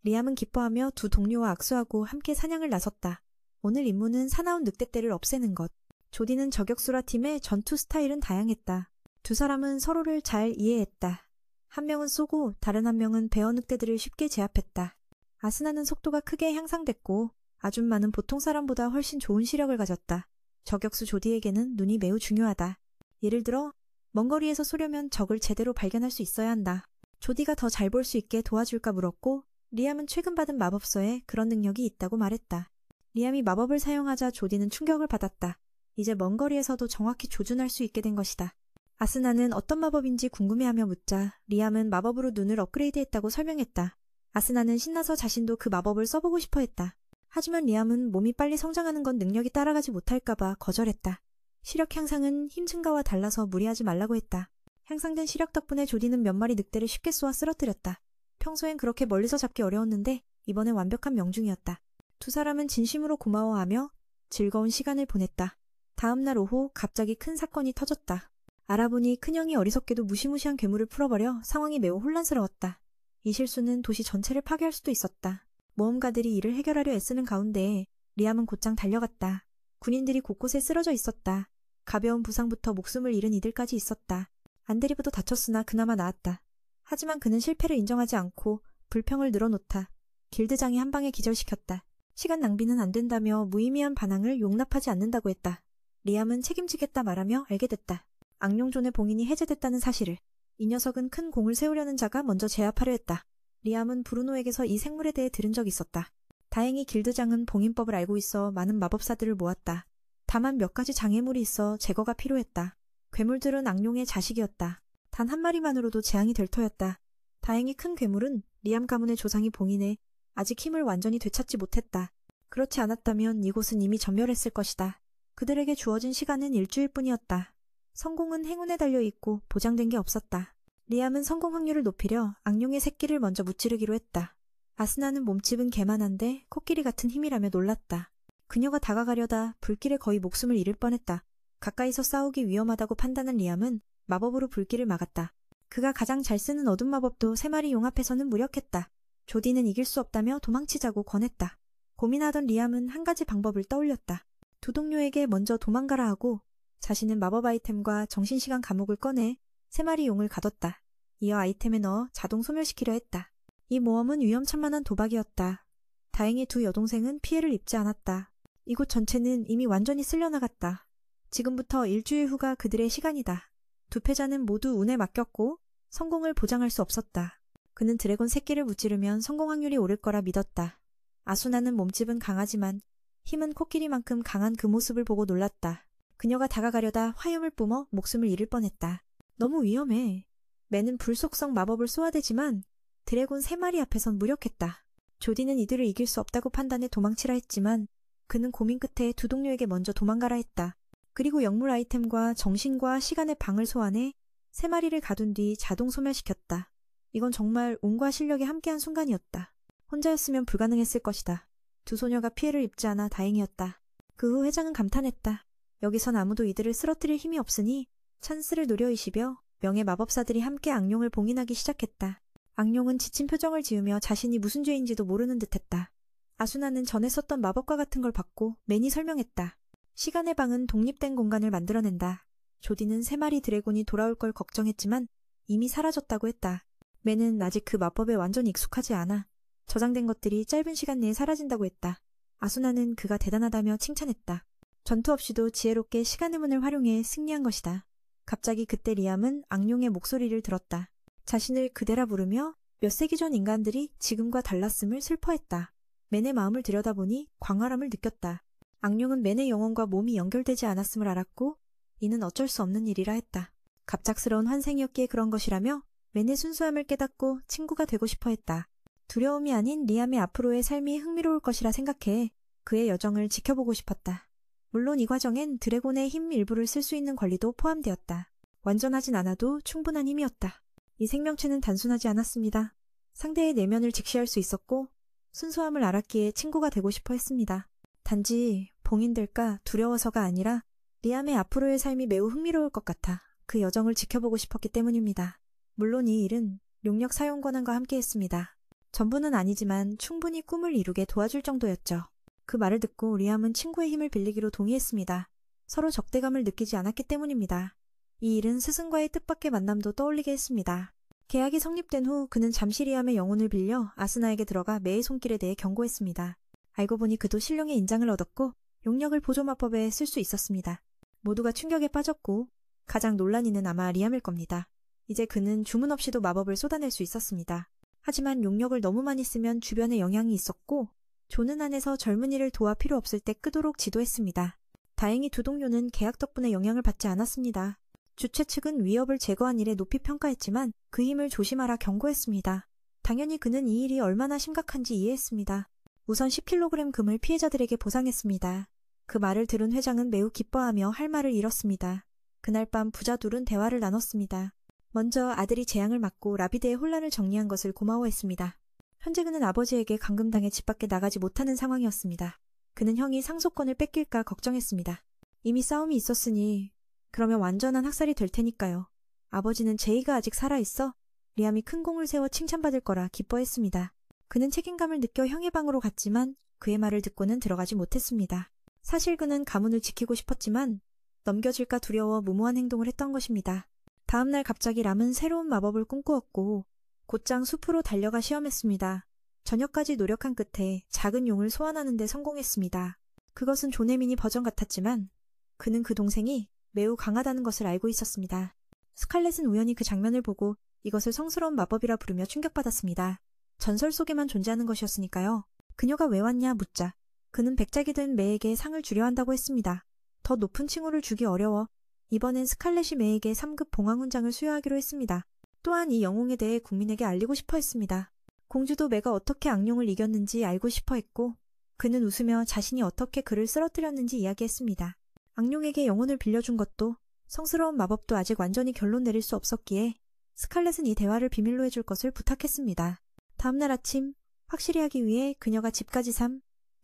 리암은 기뻐하며 두 동료와 악수하고 함께 사냥을 나섰다. 오늘 임무는 사나운 늑대떼를 없애는 것. 조디는 저격수라 팀의 전투 스타일은 다양했다. 두 사람은 서로를 잘 이해했다. 한 명은 쏘고 다른 한 명은 베어 늑대들을 쉽게 제압했다. 아스나는 속도가 크게 향상됐고 아줌마는 보통 사람보다 훨씬 좋은 시력을 가졌다. 저격수 조디에게는 눈이 매우 중요하다. 예를 들어 먼 거리에서 쏘려면 적을 제대로 발견할 수 있어야 한다. 조디가 더 잘 볼 수 있게 도와줄까 물었고 리암은 최근 받은 마법서에 그런 능력이 있다고 말했다. 리암이 마법을 사용하자 조디는 충격을 받았다. 이제 먼 거리에서도 정확히 조준할 수 있게 된 것이다. 아스나는 어떤 마법인지 궁금해하며 묻자 리암은 마법으로 눈을 업그레이드했다고 설명했다. 아스나는 신나서 자신도 그 마법을 써보고 싶어 했다. 하지만 리암은 몸이 빨리 성장하는 건 능력이 따라가지 못할까봐 거절했다. 시력 향상은 힘 증가와 달라서 무리하지 말라고 했다. 향상된 시력 덕분에 조디는 몇 마리 늑대를 쉽게 쏘아 쓰러뜨렸다. 평소엔 그렇게 멀리서 잡기 어려웠는데 이번엔 완벽한 명중이었다. 두 사람은 진심으로 고마워하며 즐거운 시간을 보냈다. 다음 날 오후 갑자기 큰 사건이 터졌다. 알아보니 큰형이 어리석게도 무시무시한 괴물을 풀어버려 상황이 매우 혼란스러웠다. 이 실수는 도시 전체를 파괴할 수도 있었다. 모험가들이 이를 해결하려 애쓰는 가운데 리암은 곧장 달려갔다. 군인들이 곳곳에 쓰러져 있었다. 가벼운 부상부터 목숨을 잃은 이들까지 있었다. 안드리브도 다쳤으나 그나마 나았다. 하지만 그는 실패를 인정하지 않고 불평을 늘어놓다 길드장이 한 방에 기절시켰다. 시간 낭비는 안 된다며 무의미한 반항을 용납하지 않는다고 했다. 리암은 책임지겠다 말하며 알게 됐다. 악룡존의 봉인이 해제됐다는 사실을. 이 녀석은 큰 공을 세우려는 자가 먼저 제압하려 했다. 리암은 브루노에게서 이 생물에 대해 들은 적이 있었다. 다행히 길드장은 봉인법을 알고 있어 많은 마법사들을 모았다. 다만 몇 가지 장애물이 있어 제거가 필요했다. 괴물들은 악룡의 자식이었다. 단 한 마리만으로도 재앙이 될 터였다. 다행히 큰 괴물은 리암 가문의 조상이 봉인해 아직 힘을 완전히 되찾지 못했다. 그렇지 않았다면 이곳은 이미 전멸했을 것이다. 그들에게 주어진 시간은 일주일뿐이었다. 성공은 행운에 달려있고 보장된 게 없었다. 리암은 성공 확률을 높이려 악룡의 새끼를 먼저 무찌르기로 했다. 아스나는 몸집은 개만한데 코끼리 같은 힘이라며 놀랐다. 그녀가 다가가려다 불길에 거의 목숨을 잃을 뻔했다. 가까이서 싸우기 위험하다고 판단한 리암은 마법으로 불길을 막았다. 그가 가장 잘 쓰는 어둠 마법도 3마리 용 앞에서는 무력했다. 조디는 이길 수 없다며 도망치자고 권했다. 고민하던 리암은 한 가지 방법을 떠올렸다. 두 동료에게 먼저 도망가라 하고 자신은 마법 아이템과 정신시간 감옥을 꺼내 3마리 용을 가뒀다. 이어 아이템에 넣어 자동 소멸시키려 했다. 이 모험은 위험천만한 도박이었다. 다행히 두 여동생은 피해를 입지 않았다. 이곳 전체는 이미 완전히 쓸려나갔다. 지금부터 일주일 후가 그들의 시간이다. 두 패자는 모두 운에 맡겼고 성공을 보장할 수 없었다. 그는 드래곤 새끼를 무찌르면 성공 확률이 오를 거라 믿었다. 아수나는 몸집은 강하지만 힘은 코끼리만큼 강한 그 모습을 보고 놀랐다. 그녀가 다가가려다 화염을 뿜어 목숨을 잃을 뻔했다. 너무 위험해. 매는 불속성 마법을 쏘아대지만 드래곤 3마리 앞에선 무력했다. 조디는 이들을 이길 수 없다고 판단해 도망치라 했지만 그는 고민 끝에 두 동료에게 먼저 도망가라 했다. 그리고 영물 아이템과 정신과 시간의 방을 소환해 3마리를 가둔 뒤 자동 소멸시켰다. 이건 정말 운과 실력이 함께한 순간이었다. 혼자였으면 불가능했을 것이다. 두 소녀가 피해를 입지 않아 다행이었다. 그 후 회장은 감탄했다. 여기선 아무도 이들을 쓰러뜨릴 힘이 없으니 찬스를 노려 이시벼 명예 마법사들이 함께 악룡을 봉인하기 시작했다. 악룡은 지친 표정을 지으며 자신이 무슨 죄인지도 모르는 듯했다. 아수나는 전에 썼던 마법과 같은 걸 받고 맨이 설명했다. 시간의 방은 독립된 공간을 만들어낸다. 조디는 3마리 드래곤이 돌아올 걸 걱정했지만 이미 사라졌다고 했다. 맨은 아직 그 마법에 완전히 익숙하지 않아. 저장된 것들이 짧은 시간 내에 사라진다고 했다. 아수나는 그가 대단하다며 칭찬했다. 전투 없이도 지혜롭게 시간의 문을 활용해 승리한 것이다. 갑자기 그때 리암은 악룡의 목소리를 들었다. 자신을 그대라 부르며 몇 세기 전 인간들이 지금과 달랐음을 슬퍼했다. 맨의 마음을 들여다보니 광활함을 느꼈다. 악룡은 맨의 영혼과 몸이 연결되지 않았음을 알았고 이는 어쩔 수 없는 일이라 했다. 갑작스러운 환생이었기에 그런 것이라며 맨의 순수함을 깨닫고 친구가 되고 싶어 했다. 두려움이 아닌 리암의 앞으로의 삶이 흥미로울 것이라 생각해 그의 여정을 지켜보고 싶었다. 물론 이 과정엔 드래곤의 힘 일부를 쓸 수 있는 권리도 포함되었다. 완전하진 않아도 충분한 힘이었다. 이 생명체는 단순하지 않았습니다. 상대의 내면을 직시할 수 있었고 순수함을 알았기에 친구가 되고 싶어 했습니다. 단지 봉인될까 두려워서가 아니라 리암의 앞으로의 삶이 매우 흥미로울 것 같아 그 여정을 지켜보고 싶었기 때문입니다. 물론 이 일은 용력 사용 권한과 함께 했습니다. 전부는 아니지만 충분히 꿈을 이루게 도와줄 정도였죠. 그 말을 듣고 리암은 친구의 힘을 빌리기로 동의했습니다. 서로 적대감을 느끼지 않았기 때문입니다. 이 일은 스승과의 뜻밖의 만남도 떠올리게 했습니다. 계약이 성립된 후 그는 잠시 리암의 영혼을 빌려 아스나에게 들어가 매의 손길에 대해 경고했습니다. 알고 보니 그도 신령의 인장을 얻었고 용력을 보조마법에 쓸 수 있었습니다. 모두가 충격에 빠졌고 가장 논란 이는 아마 리암일 겁니다. 이제 그는 주문 없이도 마법을 쏟아낼 수 있었습니다. 하지만 용력을 너무 많이 쓰면 주변에 영향이 있었고 조는 안에서 젊은이를 도와 필요 없을 때 끄도록 지도했습니다. 다행히 두 동료는 계약 덕분에 영향을 받지 않았습니다. 주최 측은 위협을 제거한 일에 높이 평가했지만 그 힘을 조심하라 경고했습니다. 당연히 그는 이 일이 얼마나 심각한지 이해했습니다. 우선 10kg 금을 피해자들에게 보상했습니다. 그 말을 들은 회장은 매우 기뻐하며 할 말을 잃었습니다. 그날 밤 부자 둘은 대화를 나눴습니다. 먼저 아들이 재앙을 맞고 라비드의 혼란을 정리한 것을 고마워했습니다. 현재 그는 아버지에게 감금당해 집 밖에 나가지 못하는 상황이었습니다. 그는 형이 상속권을 뺏길까 걱정했습니다. 이미 싸움이 있었으니 그러면 완전한 학살이 될 테니까요. 아버지는 제이가 아직 살아있어 리암이 큰 공을 세워 칭찬받을 거라 기뻐했습니다. 그는 책임감을 느껴 형의 방으로 갔지만 그의 말을 듣고는 들어가지 못했습니다. 사실 그는 가문을 지키고 싶었지만 넘겨질까 두려워 무모한 행동을 했던 것입니다. 다음날 갑자기 람은 새로운 마법을 꿈꾸었고 곧장 숲으로 달려가 시험했습니다. 저녁까지 노력한 끝에 작은 용을 소환하는 데 성공했습니다. 그것은 존의 미니 버전 같았지만 그는 그 동생이 매우 강하다는 것을 알고 있었습니다. 스칼렛은 우연히 그 장면을 보고 이것을 성스러운 마법이라 부르며 충격받았습니다. 전설 속에만 존재하는 것이었으니까요. 그녀가 왜 왔냐 묻자 그는 백작이 된 매에게 상을 주려 한다고 했습니다. 더 높은 칭호를 주기 어려워 이번엔 스칼렛이 매에게 3급 봉황훈장을 수여하기로 했습니다. 또한 이 영웅에 대해 국민에게 알리고 싶어 했습니다. 공주도 매가 어떻게 악룡을 이겼는지 알고 싶어 했고 그는 웃으며 자신이 어떻게 그를 쓰러뜨렸는지 이야기했습니다. 악룡에게 영혼을 빌려준 것도 성스러운 마법도 아직 완전히 결론 내릴 수 없었기에 스칼렛은 이 대화를 비밀로 해줄 것을 부탁했습니다. 다음날 아침 확실히 하기 위해 그녀가 집까지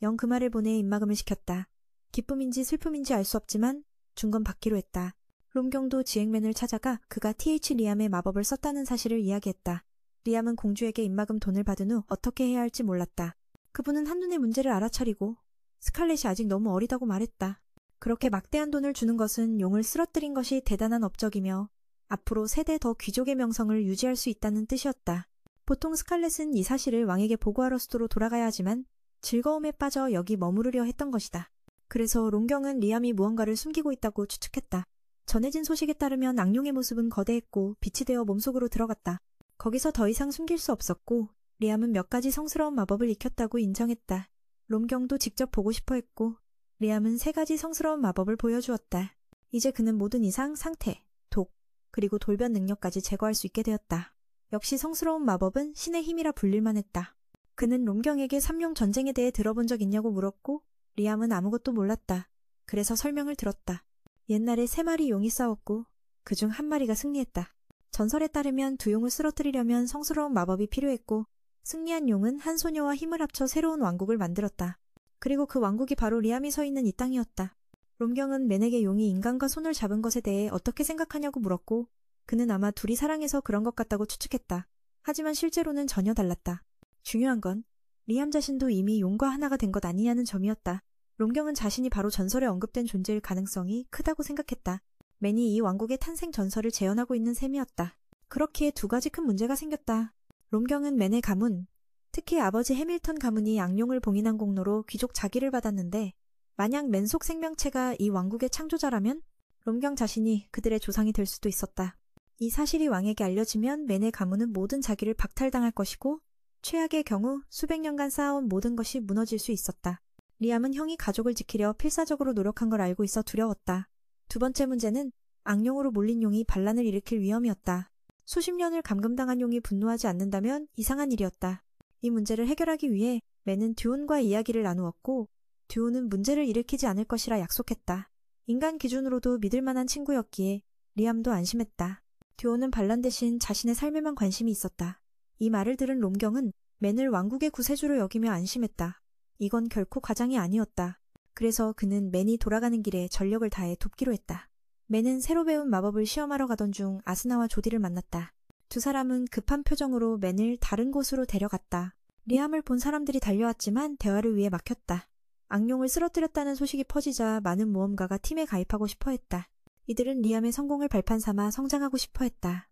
영 금화를 보내 입막음을 시켰다. 기쁨인지 슬픔인지 알 수 없지만 준 건 받기로 했다. 롬경도 지행맨을 찾아가 그가 TH 리암의 마법을 썼다는 사실을 이야기했다. 리암은 공주에게 입막음 돈을 받은 후 어떻게 해야 할지 몰랐다. 그분은 한눈에 문제를 알아차리고 스칼렛이 아직 너무 어리다고 말했다. 그렇게 막대한 돈을 주는 것은 용을 쓰러뜨린 것이 대단한 업적이며 앞으로 세대 더 귀족의 명성을 유지할 수 있다는 뜻이었다. 보통 스칼렛은 이 사실을 왕에게 보고하러 수도로 돌아가야 하지만 즐거움에 빠져 여기 머무르려 했던 것이다. 그래서 롬경은 리암이 무언가를 숨기고 있다고 추측했다. 전해진 소식에 따르면 악룡의 모습은 거대했고 빛이 되어 몸속으로 들어갔다. 거기서 더 이상 숨길 수 없었고 리암은 몇 가지 성스러운 마법을 익혔다고 인정했다. 롬경도 직접 보고 싶어 했고 리암은 3가지 성스러운 마법을 보여주었다. 이제 그는 모든 이상, 상태, 독, 그리고 돌변 능력까지 제거할 수 있게 되었다. 역시 성스러운 마법은 신의 힘이라 불릴만 했다. 그는 롬경에게 삼룡 전쟁에 대해 들어본 적 있냐고 물었고 리암은 아무것도 몰랐다. 그래서 설명을 들었다. 옛날에 3마리 용이 싸웠고 그중 1마리가 승리했다. 전설에 따르면 2용을 쓰러뜨리려면 성스러운 마법이 필요했고 승리한 용은 한 소녀와 힘을 합쳐 새로운 왕국을 만들었다. 그리고 그 왕국이 바로 리암이 서 있는 이 땅이었다. 롬경은 맨에게 용이 인간과 손을 잡은 것에 대해 어떻게 생각하냐고 물었고 그는 아마 둘이 사랑해서 그런 것 같다고 추측했다. 하지만 실제로는 전혀 달랐다. 중요한 건 리암 자신도 이미 용과 하나가 된 것 아니냐는 점이었다. 롬경은 자신이 바로 전설에 언급된 존재일 가능성이 크다고 생각했다. 맨이 이 왕국의 탄생 전설을 재현하고 있는 셈이었다. 그렇기에 2가지 큰 문제가 생겼다. 롬경은 맨의 가문, 특히 아버지 해밀턴 가문이 악룡을 봉인한 공로로 귀족 자기를 받았는데 만약 맨 속 생명체가 이 왕국의 창조자라면 롬경 자신이 그들의 조상이 될 수도 있었다. 이 사실이 왕에게 알려지면 맨의 가문은 모든 자기를 박탈당할 것이고 최악의 경우 수백 년간 쌓아온 모든 것이 무너질 수 있었다. 리암은 형이 가족을 지키려 필사적으로 노력한 걸 알고 있어 두려웠다. 2번째 문제는 악룡으로 몰린 용이 반란을 일으킬 위험이었다. 수십 년을 감금당한 용이 분노하지 않는다면 이상한 일이었다. 이 문제를 해결하기 위해 맨은 듀온과 이야기를 나누었고 듀온은 문제를 일으키지 않을 것이라 약속했다. 인간 기준으로도 믿을 만한 친구였기에 리암도 안심했다. 듀온은 반란 대신 자신의 삶에만 관심이 있었다. 이 말을 들은 롬경은 맨을 왕국의 구세주로 여기며 안심했다. 이건 결코 과장이 아니었다. 그래서 그는 맨이 돌아가는 길에 전력을 다해 돕기로 했다. 맨은 새로 배운 마법을 시험하러 가던 중 아스나와 조디를 만났다. 2 사람은 급한 표정으로 맨을 다른 곳으로 데려갔다. 리암을 본 사람들이 달려왔지만 대화를 위해 막혔다. 악룡을 쓰러뜨렸다는 소식이 퍼지자 많은 모험가가 팀에 가입하고 싶어 했다. 이들은 리암의 성공을 발판 삼아 성장하고 싶어 했다.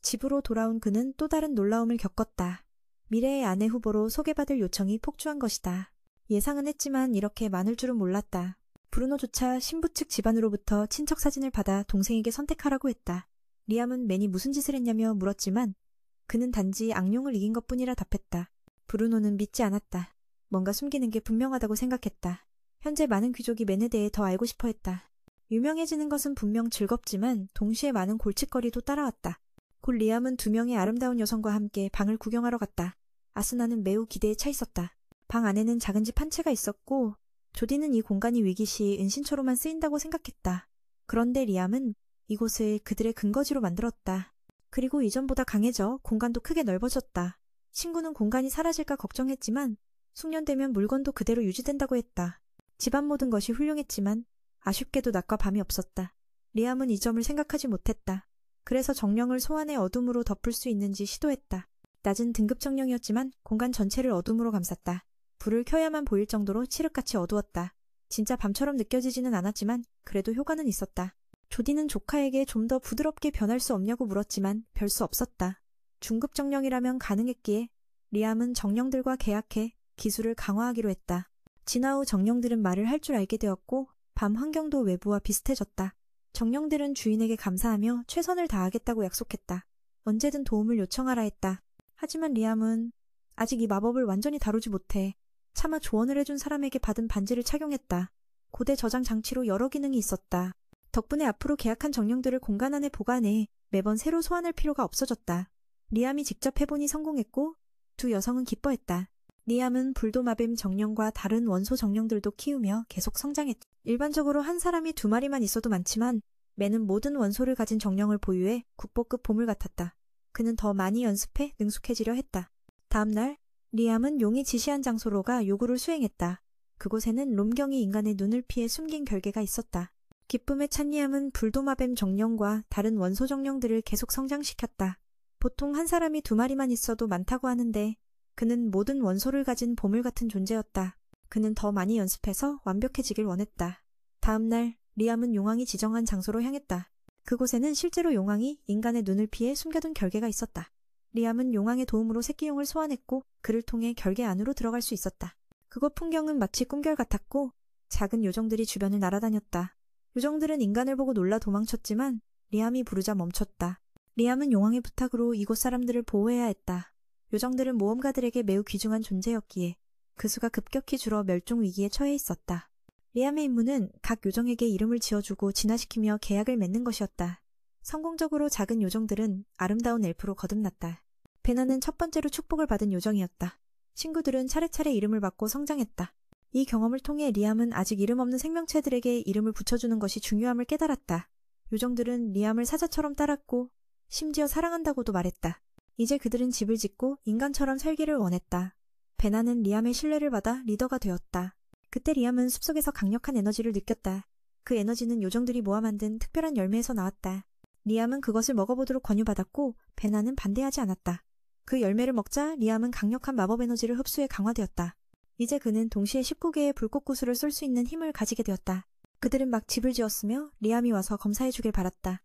집으로 돌아온 그는 또 다른 놀라움을 겪었다. 미래의 아내 후보로 소개받을 요청이 폭주한 것이다. 예상은 했지만 이렇게 많을 줄은 몰랐다. 브루노조차 신부 측 집안으로부터 친척 사진을 받아 동생에게 선택하라고 했다. 리암은 맨이 무슨 짓을 했냐며 물었지만 그는 단지 악룡을 이긴 것뿐이라 답했다. 브루노는 믿지 않았다. 뭔가 숨기는 게 분명하다고 생각했다. 현재 많은 귀족이 맨에 대해 더 알고 싶어 했다. 유명해지는 것은 분명 즐겁지만 동시에 많은 골칫거리도 따라왔다. 곧 리암은 2명의 아름다운 여성과 함께 방을 구경하러 갔다. 아스나는 매우 기대에 차 있었다. 방 안에는 작은 집 한 채가 있었고 조디는 이 공간이 위기 시 은신처로만 쓰인다고 생각했다. 그런데 리암은 이곳을 그들의 근거지로 만들었다. 그리고 이전보다 강해져 공간도 크게 넓어졌다. 친구는 공간이 사라질까 걱정했지만 숙련되면 물건도 그대로 유지된다고 했다. 집안 모든 것이 훌륭했지만 아쉽게도 낮과 밤이 없었다. 리암은 이 점을 생각하지 못했다. 그래서 정령을 소환해 어둠으로 덮을 수 있는지 시도했다. 낮은 등급 정령이었지만 공간 전체를 어둠으로 감쌌다. 불을 켜야만 보일 정도로 칠흑같이 어두웠다. 진짜 밤처럼 느껴지지는 않았지만 그래도 효과는 있었다. 조디는 조카에게 좀 더 부드럽게 변할 수 없냐고 물었지만 별 수 없었다. 중급 정령이라면 가능했기에 리암은 정령들과 계약해 기술을 강화하기로 했다. 진화 후 정령들은 말을 할 줄 알게 되었고 밤 환경도 외부와 비슷해졌다. 정령들은 주인에게 감사하며 최선을 다하겠다고 약속했다. 언제든 도움을 요청하라 했다. 하지만 리암은 아직 이 마법을 완전히 다루지 못해. 차마 조언을 해준 사람에게 받은 반지를 착용했다. 고대 저장 장치로 여러 기능이 있었다. 덕분에 앞으로 계약한 정령들을 공간 안에 보관해 매번 새로 소환할 필요가 없어졌다. 리암이 직접 해보니 성공했고 두 여성은 기뻐했다. 리암은 불도마뱀 정령과 다른 원소 정령들도 키우며 계속 성장했다. 일반적으로 한 사람이 2마리만 있어도 많지만 매는 모든 원소를 가진 정령을 보유해 국보급 보물 같았다. 그는 더 많이 연습해 능숙해지려 했다. 다음 날 리암은 용이 지시한 장소로 가 요구를 수행했다. 그곳에는 롬경이 인간의 눈을 피해 숨긴 결계가 있었다. 기쁨에 찬 리암은 불도마뱀 정령과 다른 원소 정령들을 계속 성장시켰다. 보통 한 사람이 2마리만 있어도 많다고 하는데 그는 모든 원소를 가진 보물 같은 존재였다. 그는 더 많이 연습해서 완벽해지길 원했다. 다음 날 리암은 용왕이 지정한 장소로 향했다. 그곳에는 실제로 용왕이 인간의 눈을 피해 숨겨둔 결계가 있었다. 리암은 용왕의 도움으로 새끼용을 소환했고 그를 통해 결계 안으로 들어갈 수 있었다. 그곳 풍경은 마치 꿈결 같았고 작은 요정들이 주변을 날아다녔다. 요정들은 인간을 보고 놀라 도망쳤지만 리암이 부르자 멈췄다. 리암은 용왕의 부탁으로 이곳 사람들을 보호해야 했다. 요정들은 모험가들에게 매우 귀중한 존재였기에 그 수가 급격히 줄어 멸종 위기에 처해 있었다. 리암의 임무는 각 요정에게 이름을 지어주고 진화시키며 계약을 맺는 것이었다. 성공적으로 작은 요정들은 아름다운 엘프로 거듭났다. 베나는 첫 번째로 축복을 받은 요정이었다. 친구들은 차례차례 이름을 받고 성장했다. 이 경험을 통해 리암은 아직 이름 없는 생명체들에게 이름을 붙여주는 것이 중요함을 깨달았다. 요정들은 리암을 사자처럼 따랐고 심지어 사랑한다고도 말했다. 이제 그들은 집을 짓고 인간처럼 살기를 원했다. 베나는 리암의 신뢰를 받아 리더가 되었다. 그때 리암은 숲속에서 강력한 에너지를 느꼈다. 그 에너지는 요정들이 모아 만든 특별한 열매에서 나왔다. 리암은 그것을 먹어보도록 권유받았고 베나는 반대하지 않았다. 그 열매를 먹자 리암은 강력한 마법 에너지를 흡수해 강화되었다. 이제 그는 동시에 19개의 불꽃구슬을 쏠 수 있는 힘을 가지게 되었다. 그들은 막 집을 지었으며 리암이 와서 검사해주길 바랐다.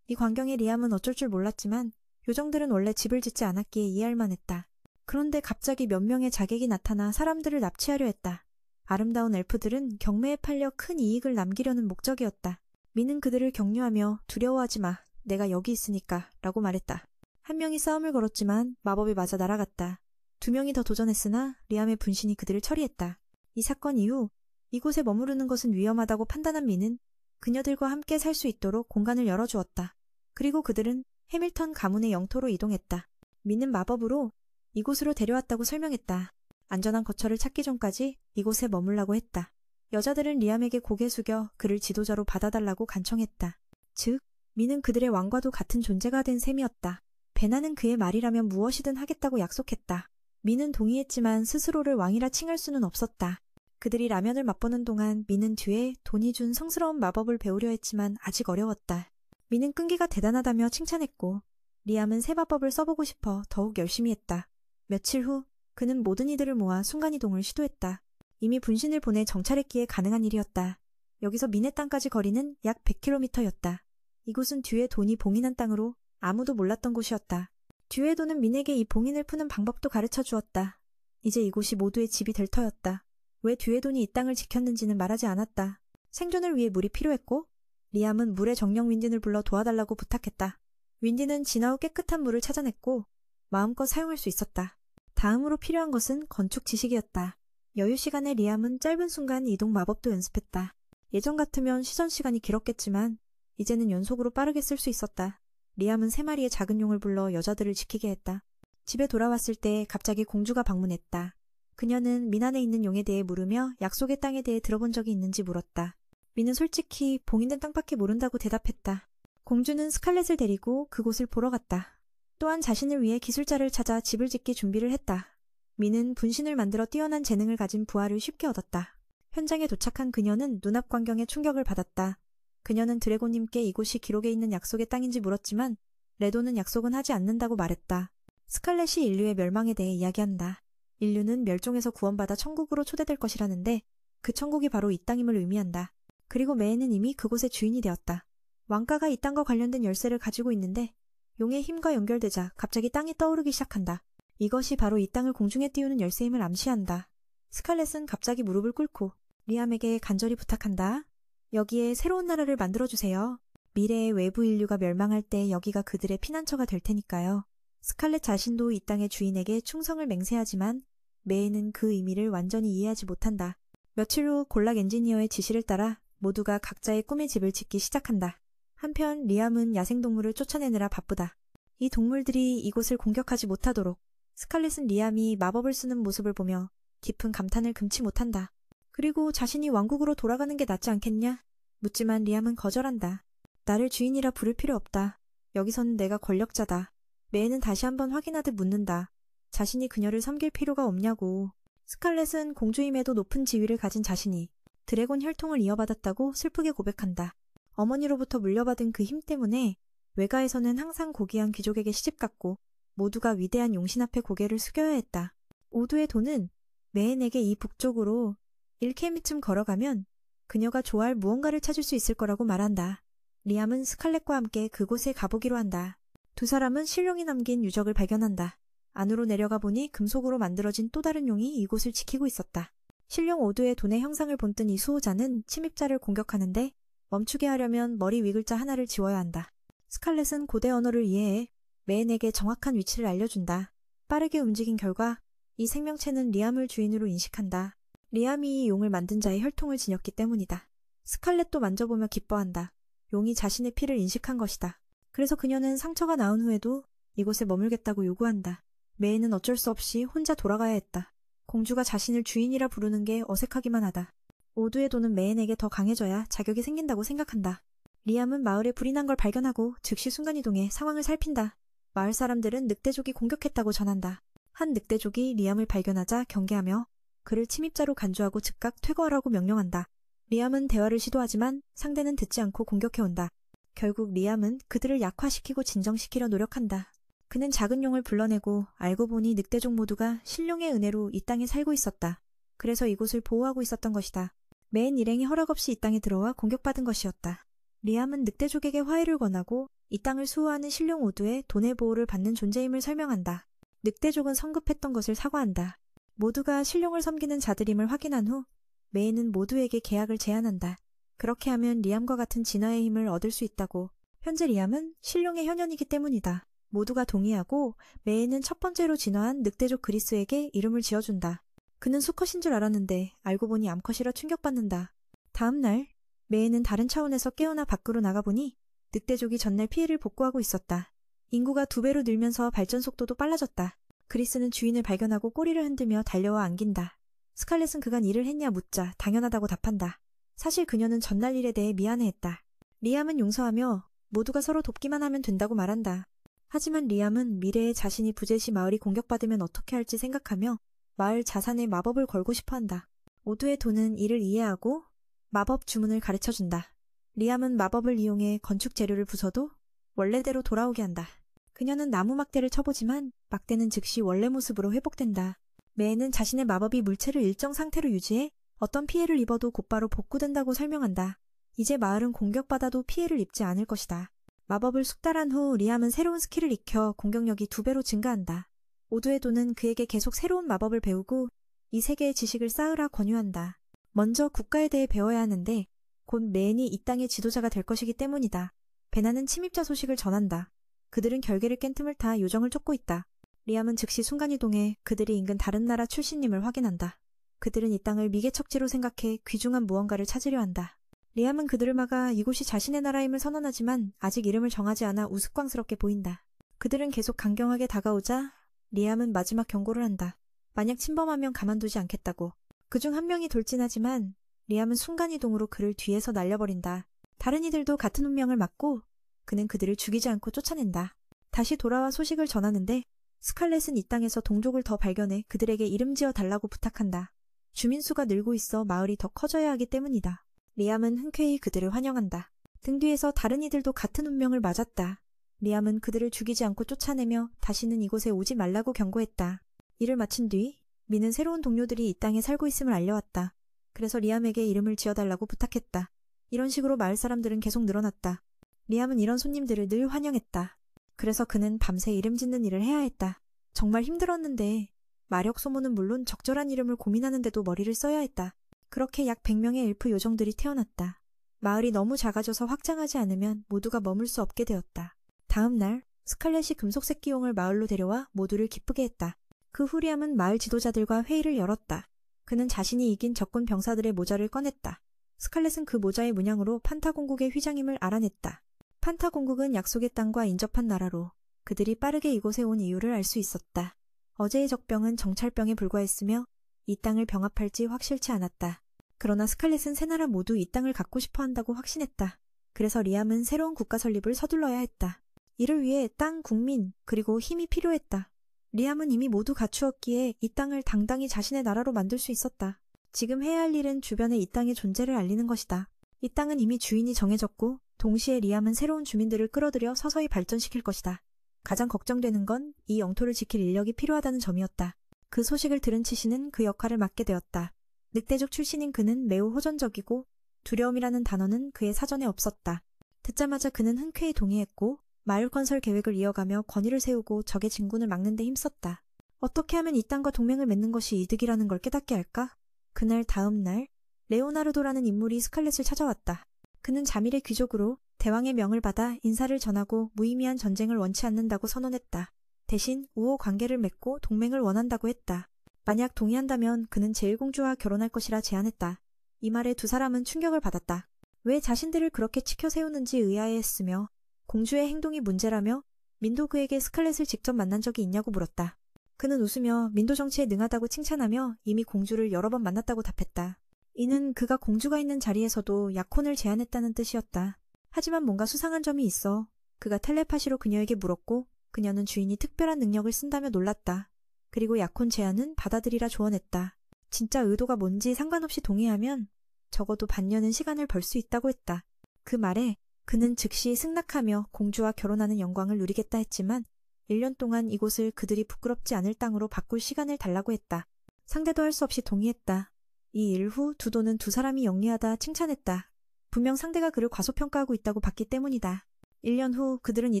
이 광경에 리암은 어쩔 줄 몰랐지만 요정들은 원래 집을 짓지 않았기에 이해할 만했다. 그런데 갑자기 몇 명의 자객이 나타나 사람들을 납치하려 했다. 아름다운 엘프들은 경매에 팔려 큰 이익을 남기려는 목적이었다. 미는 그들을 격려하며 두려워하지 마. 내가 여기 있으니까 라고 말했다. 한 명이 싸움을 걸었지만 마법에 맞아 날아갔다. 2명이 더 도전했으나 리암의 분신이 그들을 처리했다. 이 사건 이후 이곳에 머무르는 것은 위험하다고 판단한 미는 그녀들과 함께 살 수 있도록 공간을 열어주었다. 그리고 그들은 해밀턴 가문의 영토로 이동했다. 미는 마법으로 이곳으로 데려왔다고 설명했다. 안전한 거처를 찾기 전까지 이곳에 머물라고 했다. 여자들은 리암에게 고개 숙여 그를 지도자로 받아달라고 간청했다. 즉, 미는 그들의 왕과도 같은 존재가 된 셈이었다. 베나는 그의 말이라면 무엇이든 하겠다고 약속했다. 미는 동의했지만 스스로를 왕이라 칭할 수는 없었다. 그들이 라면을 맛보는 동안 미는 뒤에 돈이 준 성스러운 마법을 배우려 했지만 아직 어려웠다. 미는 끈기가 대단하다며 칭찬했고 리암은 새 마법을 써보고 싶어 더욱 열심히 했다. 며칠 후 그는 모든 이들을 모아 순간이동을 시도했다. 이미 분신을 보내 정찰했기에 가능한 일이었다. 여기서 미네 땅까지 거리는 약 100km였다. 이곳은 듀의 돈이 봉인한 땅으로 아무도 몰랐던 곳이었다. 듀의 돈은 민에게 이 봉인을 푸는 방법도 가르쳐 주었다. 이제 이곳이 모두의 집이 될 터였다. 왜 듀의 돈이 이 땅을 지켰는지는 말하지 않았다. 생존을 위해 물이 필요했고 리암은 물의 정령 윈딘을 불러 도와달라고 부탁했다. 윈딘은 진화 후 깨끗한 물을 찾아냈고 마음껏 사용할 수 있었다. 다음으로 필요한 것은 건축 지식이었다. 여유 시간에 리암은 짧은 순간 이동 마법도 연습했다. 예전 같으면 시전 시간이 길었겠지만 이제는 연속으로 빠르게 쓸 수 있었다. 리암은 3마리의 작은 용을 불러 여자들을 지키게 했다. 집에 돌아왔을 때 갑자기 공주가 방문했다. 그녀는 민 안에 있는 용에 대해 물으며 약속의 땅에 대해 들어본 적이 있는지 물었다. 민은 솔직히 봉인된 땅밖에 모른다고 대답했다. 공주는 스칼렛을 데리고 그곳을 보러 갔다. 또한 자신을 위해 기술자를 찾아 집을 짓기 준비를 했다. 민은 분신을 만들어 뛰어난 재능을 가진 부하를 쉽게 얻었다. 현장에 도착한 그녀는 눈앞 광경에 충격을 받았다. 그녀는 드래곤님께 이곳이 기록에 있는 약속의 땅인지 물었지만 레도는 약속은 하지 않는다고 말했다. 스칼렛이 인류의 멸망에 대해 이야기한다. 인류는 멸종에서 구원받아 천국으로 초대될 것이라는데 그 천국이 바로 이 땅임을 의미한다. 그리고 매에는 이미 그곳의 주인이 되었다. 왕가가 이 땅과 관련된 열쇠를 가지고 있는데 용의 힘과 연결되자 갑자기 땅이 떠오르기 시작한다. 이것이 바로 이 땅을 공중에 띄우는 열쇠임을 암시한다. 스칼렛은 갑자기 무릎을 꿇고 리암에게 간절히 부탁한다. 여기에 새로운 나라를 만들어주세요. 미래의 외부 인류가 멸망할 때 여기가 그들의 피난처가 될 테니까요. 스칼렛 자신도 이 땅의 주인에게 충성을 맹세하지만 매에는 그 의미를 완전히 이해하지 못한다. 며칠 후 골락 엔지니어의 지시를 따라 모두가 각자의 꿈의 집을 짓기 시작한다. 한편 리암은 야생동물을 쫓아내느라 바쁘다. 이 동물들이 이곳을 공격하지 못하도록. 스칼렛은 리암이 마법을 쓰는 모습을 보며 깊은 감탄을 금치 못한다. 그리고 자신이 왕국으로 돌아가는 게 낫지 않겠냐? 묻지만 리암은 거절한다. 나를 주인이라 부를 필요 없다. 여기서는 내가 권력자다. 매는 다시 한번 확인하듯 묻는다. 자신이 그녀를 섬길 필요가 없냐고. 스칼렛은 공주임에도 높은 지위를 가진 자신이 드래곤 혈통을 이어받았다고 슬프게 고백한다. 어머니로부터 물려받은 그 힘 때문에 외가에서는 항상 고귀한 귀족에게 시집갔고 모두가 위대한 용신 앞에 고개를 숙여야 했다. 오두의 돈은 매엔에게 이 북쪽으로 1km쯤 걸어가면 그녀가 좋아할 무언가를 찾을 수 있을 거라고 말한다. 리암은 스칼렛과 함께 그곳에 가보기로 한다. 두 사람은 신룡이 남긴 유적을 발견한다. 안으로 내려가 보니 금속으로 만들어진 또 다른 용이 이곳을 지키고 있었다. 신룡 오두의 돈의 형상을 본뜬 이 수호자는 침입자를 공격하는데 멈추게 하려면 머리 위글자 하나를 지워야 한다. 스칼렛은 고대 언어를 이해해 매엔에게 정확한 위치를 알려준다. 빠르게 움직인 결과 이 생명체는 리암을 주인으로 인식한다. 리암이 이 용을 만든 자의 혈통을 지녔기 때문이다. 스칼렛도 만져보며 기뻐한다. 용이 자신의 피를 인식한 것이다. 그래서 그녀는 상처가 나은 후에도 이곳에 머물겠다고 요구한다. 매에는 어쩔 수 없이 혼자 돌아가야 했다. 공주가 자신을 주인이라 부르는 게 어색하기만 하다. 오두의 돈은 매엔에게 더 강해져야 자격이 생긴다고 생각한다. 리암은 마을에 불이 난 걸 발견하고 즉시 순간이동해 상황을 살핀다. 마을 사람들은 늑대족이 공격했다고 전한다. 한 늑대족이 리암을 발견하자 경계하며 그를 침입자로 간주하고 즉각 퇴거하라고 명령한다. 리암은 대화를 시도하지만 상대는 듣지 않고 공격해온다. 결국 리암은 그들을 약화시키고 진정시키려 노력한다. 그는 작은 용을 불러내고 알고 보니 늑대족 모두가 신룡의 은혜로 이 땅에 살고 있었다. 그래서 이곳을 보호하고 있었던 것이다. 매엔 일행이 허락 없이 이 땅에 들어와 공격받은 것이었다. 리암은 늑대족에게 화해를 권하고 이 땅을 수호하는 신룡 오두의 돈의 보호를 받는 존재임을 설명한다. 늑대족은 성급했던 것을 사과한다. 모두가 신룡을 섬기는 자들임을 확인한 후 매에는 모두에게 계약을 제안한다. 그렇게 하면 리암과 같은 진화의 힘을 얻을 수 있다고. 현재 리암은 신룡의 현현이기 때문이다. 모두가 동의하고 매에는 첫 번째로 진화한 늑대족 그리스에게 이름을 지어준다. 그는 수컷인 줄 알았는데 알고 보니 암컷이라 충격받는다. 다음 날 매에는 다른 차원에서 깨어나 밖으로 나가보니 늑대족이 전날 피해를 복구하고 있었다. 인구가 2배로 늘면서 발전 속도도 빨라졌다. 그리스는 주인을 발견하고 꼬리를 흔들며 달려와 안긴다. 스칼렛은 그간 일을 했냐 묻자 당연하다고 답한다. 사실 그녀는 전날 일에 대해 미안해했다. 리암은 용서하며 모두가 서로 돕기만 하면 된다고 말한다. 하지만 리암은 미래에 자신이 부재시 마을이 공격받으면 어떻게 할지 생각하며 마을 자산에 마법을 걸고 싶어한다. 오두의 돈은 이를 이해하고 마법 주문을 가르쳐준다. 리암은 마법을 이용해 건축 재료를 부숴도 원래대로 돌아오게 한다. 그녀는 나무 막대를 쳐보지만 막대는 즉시 원래 모습으로 회복된다. 매에는 자신의 마법이 물체를 일정 상태로 유지해 어떤 피해를 입어도 곧바로 복구된다고 설명한다. 이제 마을은 공격받아도 피해를 입지 않을 것이다. 마법을 숙달한 후 리암은 새로운 스킬을 익혀 공격력이 2배로 증가한다. 오두의 돈은 그에게 계속 새로운 마법을 배우고 이 세계의 지식을 쌓으라 권유한다. 먼저 국가에 대해 배워야 하는데 곧 매엔이 이 땅의 지도자가 될 것이기 때문이다. 베나는 침입자 소식을 전한다. 그들은 결계를 깬 틈을 타 요정을 쫓고 있다. 리암은 즉시 순간이동해 그들이 인근 다른 나라 출신임을 확인한다. 그들은 이 땅을 미개척지로 생각해 귀중한 무언가를 찾으려 한다. 리암은 그들을 막아 이곳이 자신의 나라임을 선언하지만 아직 이름을 정하지 않아 우스꽝스럽게 보인다. 그들은 계속 강경하게 다가오자 리암은 마지막 경고를 한다. 만약 침범하면 가만두지 않겠다고. 그중 한 명이 돌진하지만 리암은 순간이동으로 그를 뒤에서 날려버린다. 다른 이들도 같은 운명을 맞고 그는 그들을 죽이지 않고 쫓아낸다. 다시 돌아와 소식을 전하는데 스칼렛은 이 땅에서 동족을 더 발견해 그들에게 이름 지어 달라고 부탁한다. 주민수가 늘고 있어 마을이 더 커져야 하기 때문이다. 리암은 흔쾌히 그들을 환영한다. 등 뒤에서 다른 이들도 같은 운명을 맞았다. 리암은 그들을 죽이지 않고 쫓아내며 다시는 이곳에 오지 말라고 경고했다. 일을 마친 뒤 미는 새로운 동료들이 이 땅에 살고 있음을 알려왔다. 그래서 리암에게 이름을 지어달라고 부탁했다. 이런 식으로 마을 사람들은 계속 늘어났다. 리암은 이런 손님들을 늘 환영했다. 그래서 그는 밤새 이름 짓는 일을 해야 했다. 정말 힘들었는데 마력 소모는 물론 적절한 이름을 고민하는데도 머리를 써야 했다. 그렇게 약 100명의 엘프 요정들이 태어났다. 마을이 너무 작아져서 확장하지 않으면 모두가 머물 수 없게 되었다. 다음 날 스칼렛이 금속색 기용을 마을로 데려와 모두를 기쁘게 했다. 그 후 리암은 마을 지도자들과 회의를 열었다. 그는 자신이 이긴 적군 병사들의 모자를 꺼냈다. 스칼렛은 그 모자의 문양으로 판타 공국의 휘장임을 알아냈다. 판타 공국은 약속의 땅과 인접한 나라로 그들이 빠르게 이곳에 온 이유를 알 수 있었다. 어제의 적병은 정찰병에 불과했으며 이 땅을 병합할지 확실치 않았다. 그러나 스칼렛은 세 나라 모두 이 땅을 갖고 싶어 한다고 확신했다. 그래서 리암은 새로운 국가 설립을 서둘러야 했다. 이를 위해 땅, 국민, 그리고 힘이 필요했다. 리암은 이미 모두 갖추었기에 이 땅을 당당히 자신의 나라로 만들 수 있었다. 지금 해야 할 일은 주변에 이 땅의 존재를 알리는 것이다. 이 땅은 이미 주인이 정해졌고 동시에 리암은 새로운 주민들을 끌어들여 서서히 발전시킬 것이다. 가장 걱정되는 건 이 영토를 지킬 인력이 필요하다는 점이었다. 그 소식을 들은 치신은 그 역할을 맡게 되었다. 늑대족 출신인 그는 매우 호전적이고 두려움이라는 단어는 그의 사전에 없었다. 듣자마자 그는 흔쾌히 동의했고 마을 건설 계획을 이어가며 권위를 세우고 적의 진군을 막는 데 힘썼다. 어떻게 하면 이 땅과 동맹을 맺는 것이 이득이라는 걸 깨닫게 할까? 그날 다음 날 레오나르도라는 인물이 스칼렛을 찾아왔다. 그는 자밀의 귀족으로 대왕의 명을 받아 인사를 전하고 무의미한 전쟁을 원치 않는다고 선언했다. 대신 우호 관계를 맺고 동맹을 원한다고 했다. 만약 동의한다면 그는 제일공주와 결혼할 것이라 제안했다. 이 말에 두 사람은 충격을 받았다. 왜 자신들을 그렇게 치켜세우는지 의아해했으며 공주의 행동이 문제라며 민도 그에게 스칼렛을 직접 만난 적이 있냐고 물었다. 그는 웃으며 민도 정치에 능하다고 칭찬하며 이미 공주를 여러 번 만났다고 답했다. 이는 그가 공주가 있는 자리에서도 약혼을 제안했다는 뜻이었다. 하지만 뭔가 수상한 점이 있어 그가 텔레파시로 그녀에게 물었고 그녀는 주인이 특별한 능력을 쓴다며 놀랐다. 그리고 약혼 제안은 받아들이라 조언했다. 진짜 의도가 뭔지 상관없이 동의하면 적어도 반년은 시간을 벌 수 있다고 했다. 그 말에 그는 즉시 승낙하며 공주와 결혼하는 영광을 누리겠다 했지만 1년 동안 이곳을 그들이 부끄럽지 않을 땅으로 바꿀 시간을 달라고 했다. 상대도 할 수 없이 동의했다. 이 일 후 두도는 두 사람이 영리하다 칭찬했다. 분명 상대가 그를 과소평가하고 있다고 봤기 때문이다. 1년 후 그들은 이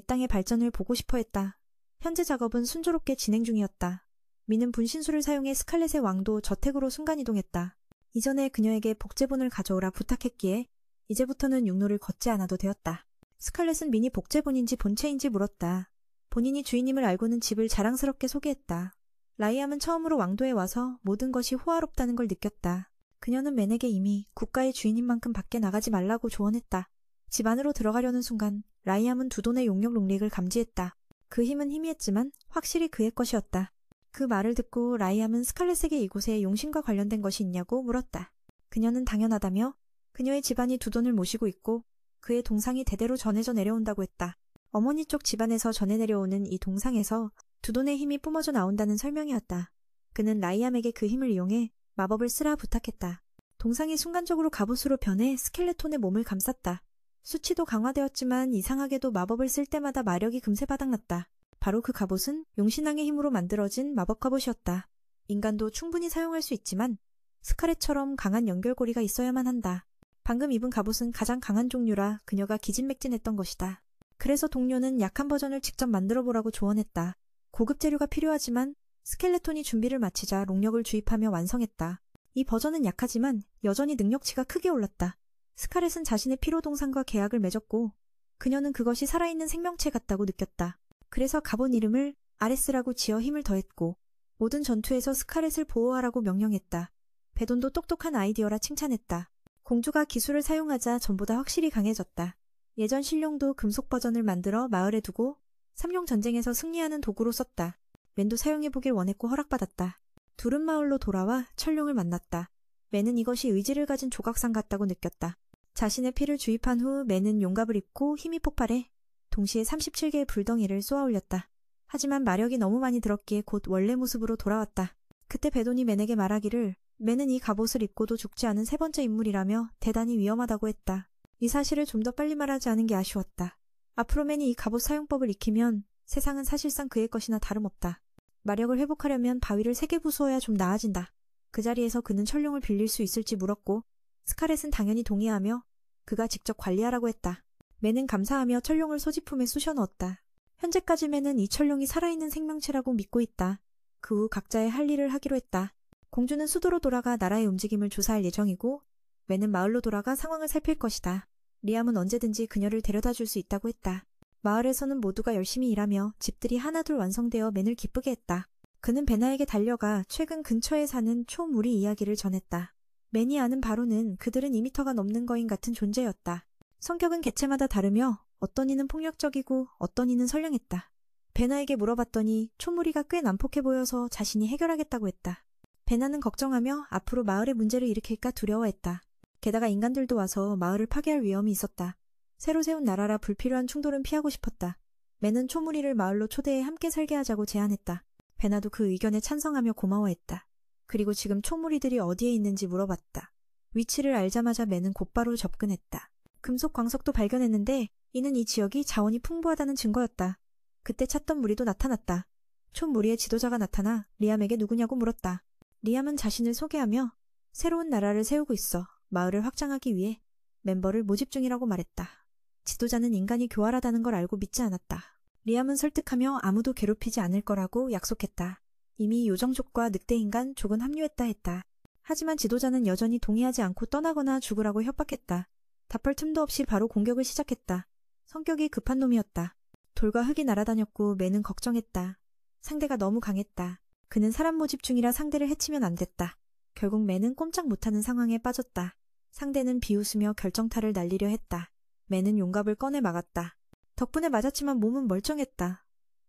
땅의 발전을 보고 싶어 했다. 현재 작업은 순조롭게 진행 중이었다. 미는 분신술을 사용해 스칼렛의 왕도 저택으로 순간이동했다. 이전에 그녀에게 복제본을 가져오라 부탁했기에 이제부터는 육로를 걷지 않아도 되었다. 스칼렛은 민이 복제본인지 본체인지 물었다. 본인이 주인임을 알고는 집을 자랑스럽게 소개했다. 라이암은 처음으로 왕도에 와서 모든 것이 호화롭다는 걸 느꼈다. 그녀는 맨에게 이미 국가의 주인인 만큼 밖에 나가지 말라고 조언했다. 집 안으로 들어가려는 순간 라이암은 두돈의 용력 롱릭을 감지했다. 그 힘은 희미했지만 확실히 그의 것이었다. 그 말을 듣고 라이암은 스칼렛에게 이곳에 용신과 관련된 것이 있냐고 물었다. 그녀는 당연하다며 그녀의 집안이 두돈을 모시고 있고 그의 동상이 대대로 전해져 내려온다고 했다. 어머니 쪽 집안에서 전해 내려오는 이 동상에서 두돈의 힘이 뿜어져 나온다는 설명이었다. 그는 라이암에게 그 힘을 이용해 마법을 쓰라 부탁했다. 동상이 순간적으로 갑옷으로 변해 스켈레톤의 몸을 감쌌다. 수치도 강화되었지만 이상하게도 마법을 쓸 때마다 마력이 금세 바닥났다. 바로 그 갑옷은 용신왕의 힘으로 만들어진 마법 갑옷이었다. 인간도 충분히 사용할 수 있지만 스칼렛처럼 강한 연결고리가 있어야만 한다. 방금 입은 갑옷은 가장 강한 종류라 그녀가 기진맥진했던 것이다. 그래서 동료는 약한 버전을 직접 만들어보라고 조언했다. 고급 재료가 필요하지만 스켈레톤이 준비를 마치자 롱력을 주입하며 완성했다. 이 버전은 약하지만 여전히 능력치가 크게 올랐다. 스칼렛은 자신의 피로동상과 계약을 맺었고 그녀는 그것이 살아있는 생명체 같다고 느꼈다. 그래서 갑옷 이름을 아레스라고 지어 힘을 더했고 모든 전투에서 스칼렛을 보호하라고 명령했다. 베돈도 똑똑한 아이디어라 칭찬했다. 공주가 기술을 사용하자 전보다 확실히 강해졌다. 예전 신룡도 금속 버전을 만들어 마을에 두고 삼룡 전쟁에서 승리하는 도구로 썼다. 맨도 사용해보길 원했고 허락받았다. 둘은 마을로 돌아와 철룡을 만났다. 맨은 이것이 의지를 가진 조각상 같다고 느꼈다. 자신의 피를 주입한 후 맨은 용갑을 입고 힘이 폭발해 동시에 37개의 불덩이를 쏘아 올렸다. 하지만 마력이 너무 많이 들었기에 곧 원래 모습으로 돌아왔다. 그때 베돈이 맨에게 말하기를 맨은 이 갑옷을 입고도 죽지 않은 세 번째 인물이라며 대단히 위험하다고 했다. 이 사실을 좀 더 빨리 말하지 않은 게 아쉬웠다. 앞으로 맨이 이 갑옷 사용법을 익히면 세상은 사실상 그의 것이나 다름없다. 마력을 회복하려면 바위를 3개 부수어야 좀 나아진다. 그 자리에서 그는 철룡을 빌릴 수 있을지 물었고 스칼렛은 당연히 동의하며 그가 직접 관리하라고 했다. 맨은 감사하며 철룡을 소지품에 쑤셔 넣었다. 현재까지 맨은 이 철룡이 살아있는 생명체라고 믿고 있다. 그 후 각자의 할 일을 하기로 했다. 공주는 수도로 돌아가 나라의 움직임을 조사할 예정이고 맨은 마을로 돌아가 상황을 살필 것이다. 리암은 언제든지 그녀를 데려다 줄 수 있다고 했다. 마을에서는 모두가 열심히 일하며 집들이 하나둘 완성되어 맨을 기쁘게 했다. 그는 베나에게 달려가 최근 근처에 사는 초무리 이야기를 전했다. 맨이 아는 바로는 그들은 2미터가 넘는 거인 같은 존재였다. 성격은 개체마다 다르며 어떤 이는 폭력적이고 어떤 이는 선량했다. 베나에게 물어봤더니 초무리가 꽤 난폭해 보여서 자신이 해결하겠다고 했다. 베나는 걱정하며 앞으로 마을에 문제를 일으킬까 두려워했다. 게다가 인간들도 와서 마을을 파괴할 위험이 있었다. 새로 세운 나라라 불필요한 충돌은 피하고 싶었다. 맨은 초무리를 마을로 초대해 함께 살게 하자고 제안했다. 베나도 그 의견에 찬성하며 고마워했다. 그리고 지금 초무리들이 어디에 있는지 물어봤다. 위치를 알자마자 맨은 곧바로 접근했다. 금속 광석도 발견했는데 이는 이 지역이 자원이 풍부하다는 증거였다. 그때 찾던 무리도 나타났다. 촌무리의 지도자가 나타나 리암에게 누구냐고 물었다. 리암은 자신을 소개하며 새로운 나라를 세우고 있어 마을을 확장하기 위해 멤버를 모집 중이라고 말했다. 지도자는 인간이 교활하다는 걸 알고 믿지 않았다. 리암은 설득하며 아무도 괴롭히지 않을 거라고 약속했다. 이미 요정족과 늑대인간 족은 합류했다 했다. 하지만 지도자는 여전히 동의하지 않고 떠나거나 죽으라고 협박했다. 답할 틈도 없이 바로 공격을 시작했다. 성격이 급한 놈이었다. 돌과 흙이 날아다녔고 맨은 걱정했다. 상대가 너무 강했다. 그는 사람 모집 중이라 상대를 해치면 안 됐다. 결국 맨은 꼼짝 못하는 상황에 빠졌다. 상대는 비웃으며 결정타를 날리려 했다. 맨은 용갑을 꺼내 막았다. 덕분에 맞았지만 몸은 멀쩡했다.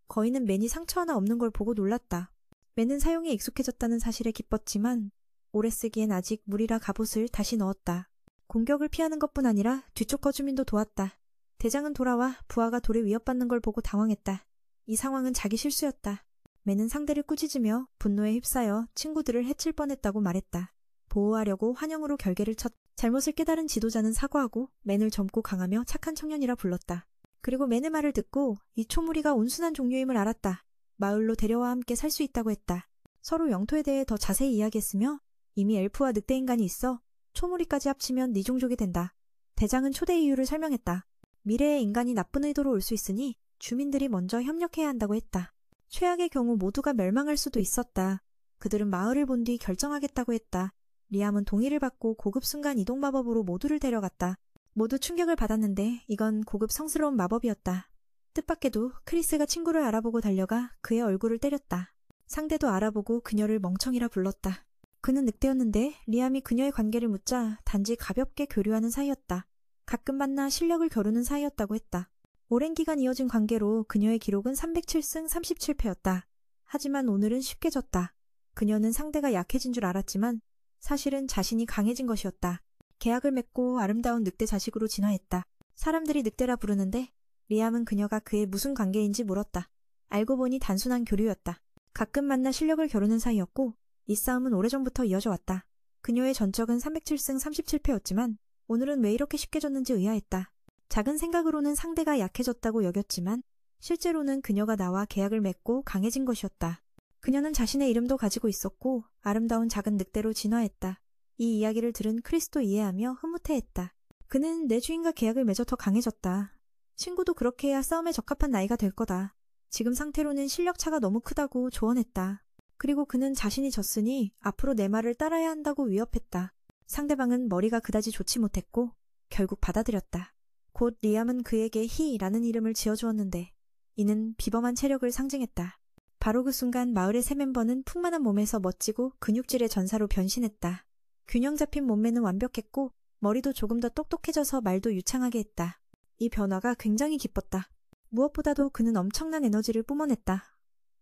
거인은 맨이 상처 하나 없는 걸 보고 놀랐다. 맨은 사용에 익숙해졌다는 사실에 기뻤지만 오래 쓰기엔 아직 무리라 갑옷을 다시 넣었다. 공격을 피하는 것뿐 아니라 뒤쪽 거주민도 도왔다. 대장은 돌아와 부하가 돌에 위협받는 걸 보고 당황했다. 이 상황은 자기 실수였다. 맨은 상대를 꾸짖으며 분노에 휩싸여 친구들을 해칠 뻔했다고 말했다. 보호하려고 환영으로 결계를 쳤다. 잘못을 깨달은 지도자는 사과하고 맨을 젊고 강하며 착한 청년이라 불렀다. 그리고 맨의 말을 듣고 이 초무리가 온순한 종류임을 알았다. 마을로 데려와 함께 살 수 있다고 했다. 서로 영토에 대해 더 자세히 이야기했으며 이미 엘프와 늑대인간이 있어 초무리까지 합치면 네 종족이 된다. 대장은 초대 이유를 설명했다. 미래의 인간이 나쁜 의도로 올 수 있으니 주민들이 먼저 협력해야 한다고 했다. 최악의 경우 모두가 멸망할 수도 있었다. 그들은 마을을 본 뒤 결정하겠다고 했다. 리암은 동의를 받고 고급 순간 이동 마법으로 모두를 데려갔다. 모두 충격을 받았는데 이건 고급 성스러운 마법이었다. 뜻밖에도 크리스가 친구를 알아보고 달려가 그의 얼굴을 때렸다. 상대도 알아보고 그녀를 멍청이라 불렀다. 그는 늑대였는데 리암이 그녀의 관계를 묻자 단지 가볍게 교류하는 사이였다. 가끔 만나 실력을 겨루는 사이였다고 했다. 오랜 기간 이어진 관계로 그녀의 기록은 307승 37패였다. 하지만 오늘은 쉽게 졌다. 그녀는 상대가 약해진 줄 알았지만 사실은 자신이 강해진 것이었다. 계약을 맺고 아름다운 늑대 자식으로 진화했다. 사람들이 늑대라 부르는데 리암은 그녀가 그의 무슨 관계인지 물었다. 알고 보니 단순한 교류였다. 가끔 만나 실력을 겨루는 사이였고 이 싸움은 오래전부터 이어져 왔다. 그녀의 전적은 307승 37패였지만 오늘은 왜 이렇게 쉽게 졌는지 의아했다. 작은 생각으로는 상대가 약해졌다고 여겼지만 실제로는 그녀가 나와 계약을 맺고 강해진 것이었다. 그녀는 자신의 이름도 가지고 있었고 아름다운 작은 늑대로 진화했다. 이 이야기를 들은 크리스도 이해하며 흐뭇해했다. 그는 내 주인과 계약을 맺어 더 강해졌다. 친구도 그렇게 해야 싸움에 적합한 나이가 될 거다. 지금 상태로는 실력 차가 너무 크다고 조언했다. 그리고 그는 자신이 졌으니 앞으로 내 말을 따라야 한다고 위협했다. 상대방은 머리가 그다지 좋지 못했고 결국 받아들였다. 곧 리암은 그에게 히라는 이름을 지어주었는데 이는 비범한 체력을 상징했다. 바로 그 순간 마을의 새 멤버는 풍만한 몸에서 멋지고 근육질의 전사로 변신했다. 균형 잡힌 몸매는 완벽했고 머리도 조금 더 똑똑해져서 말도 유창하게 했다. 이 변화가 굉장히 기뻤다. 무엇보다도 그는 엄청난 에너지를 뿜어냈다.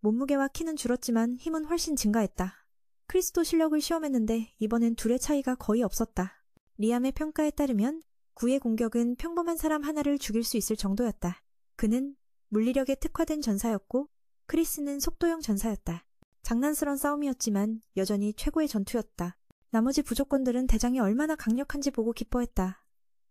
몸무게와 키는 줄었지만 힘은 훨씬 증가했다. 크리스도 실력을 시험했는데 이번엔 둘의 차이가 거의 없었다. 리암의 평가에 따르면 구의 공격은 평범한 사람 하나를 죽일 수 있을 정도였다. 그는 물리력에 특화된 전사였고 크리스는 속도형 전사였다. 장난스러운 싸움이었지만 여전히 최고의 전투였다. 나머지 부족권들은 대장이 얼마나 강력한지 보고 기뻐했다.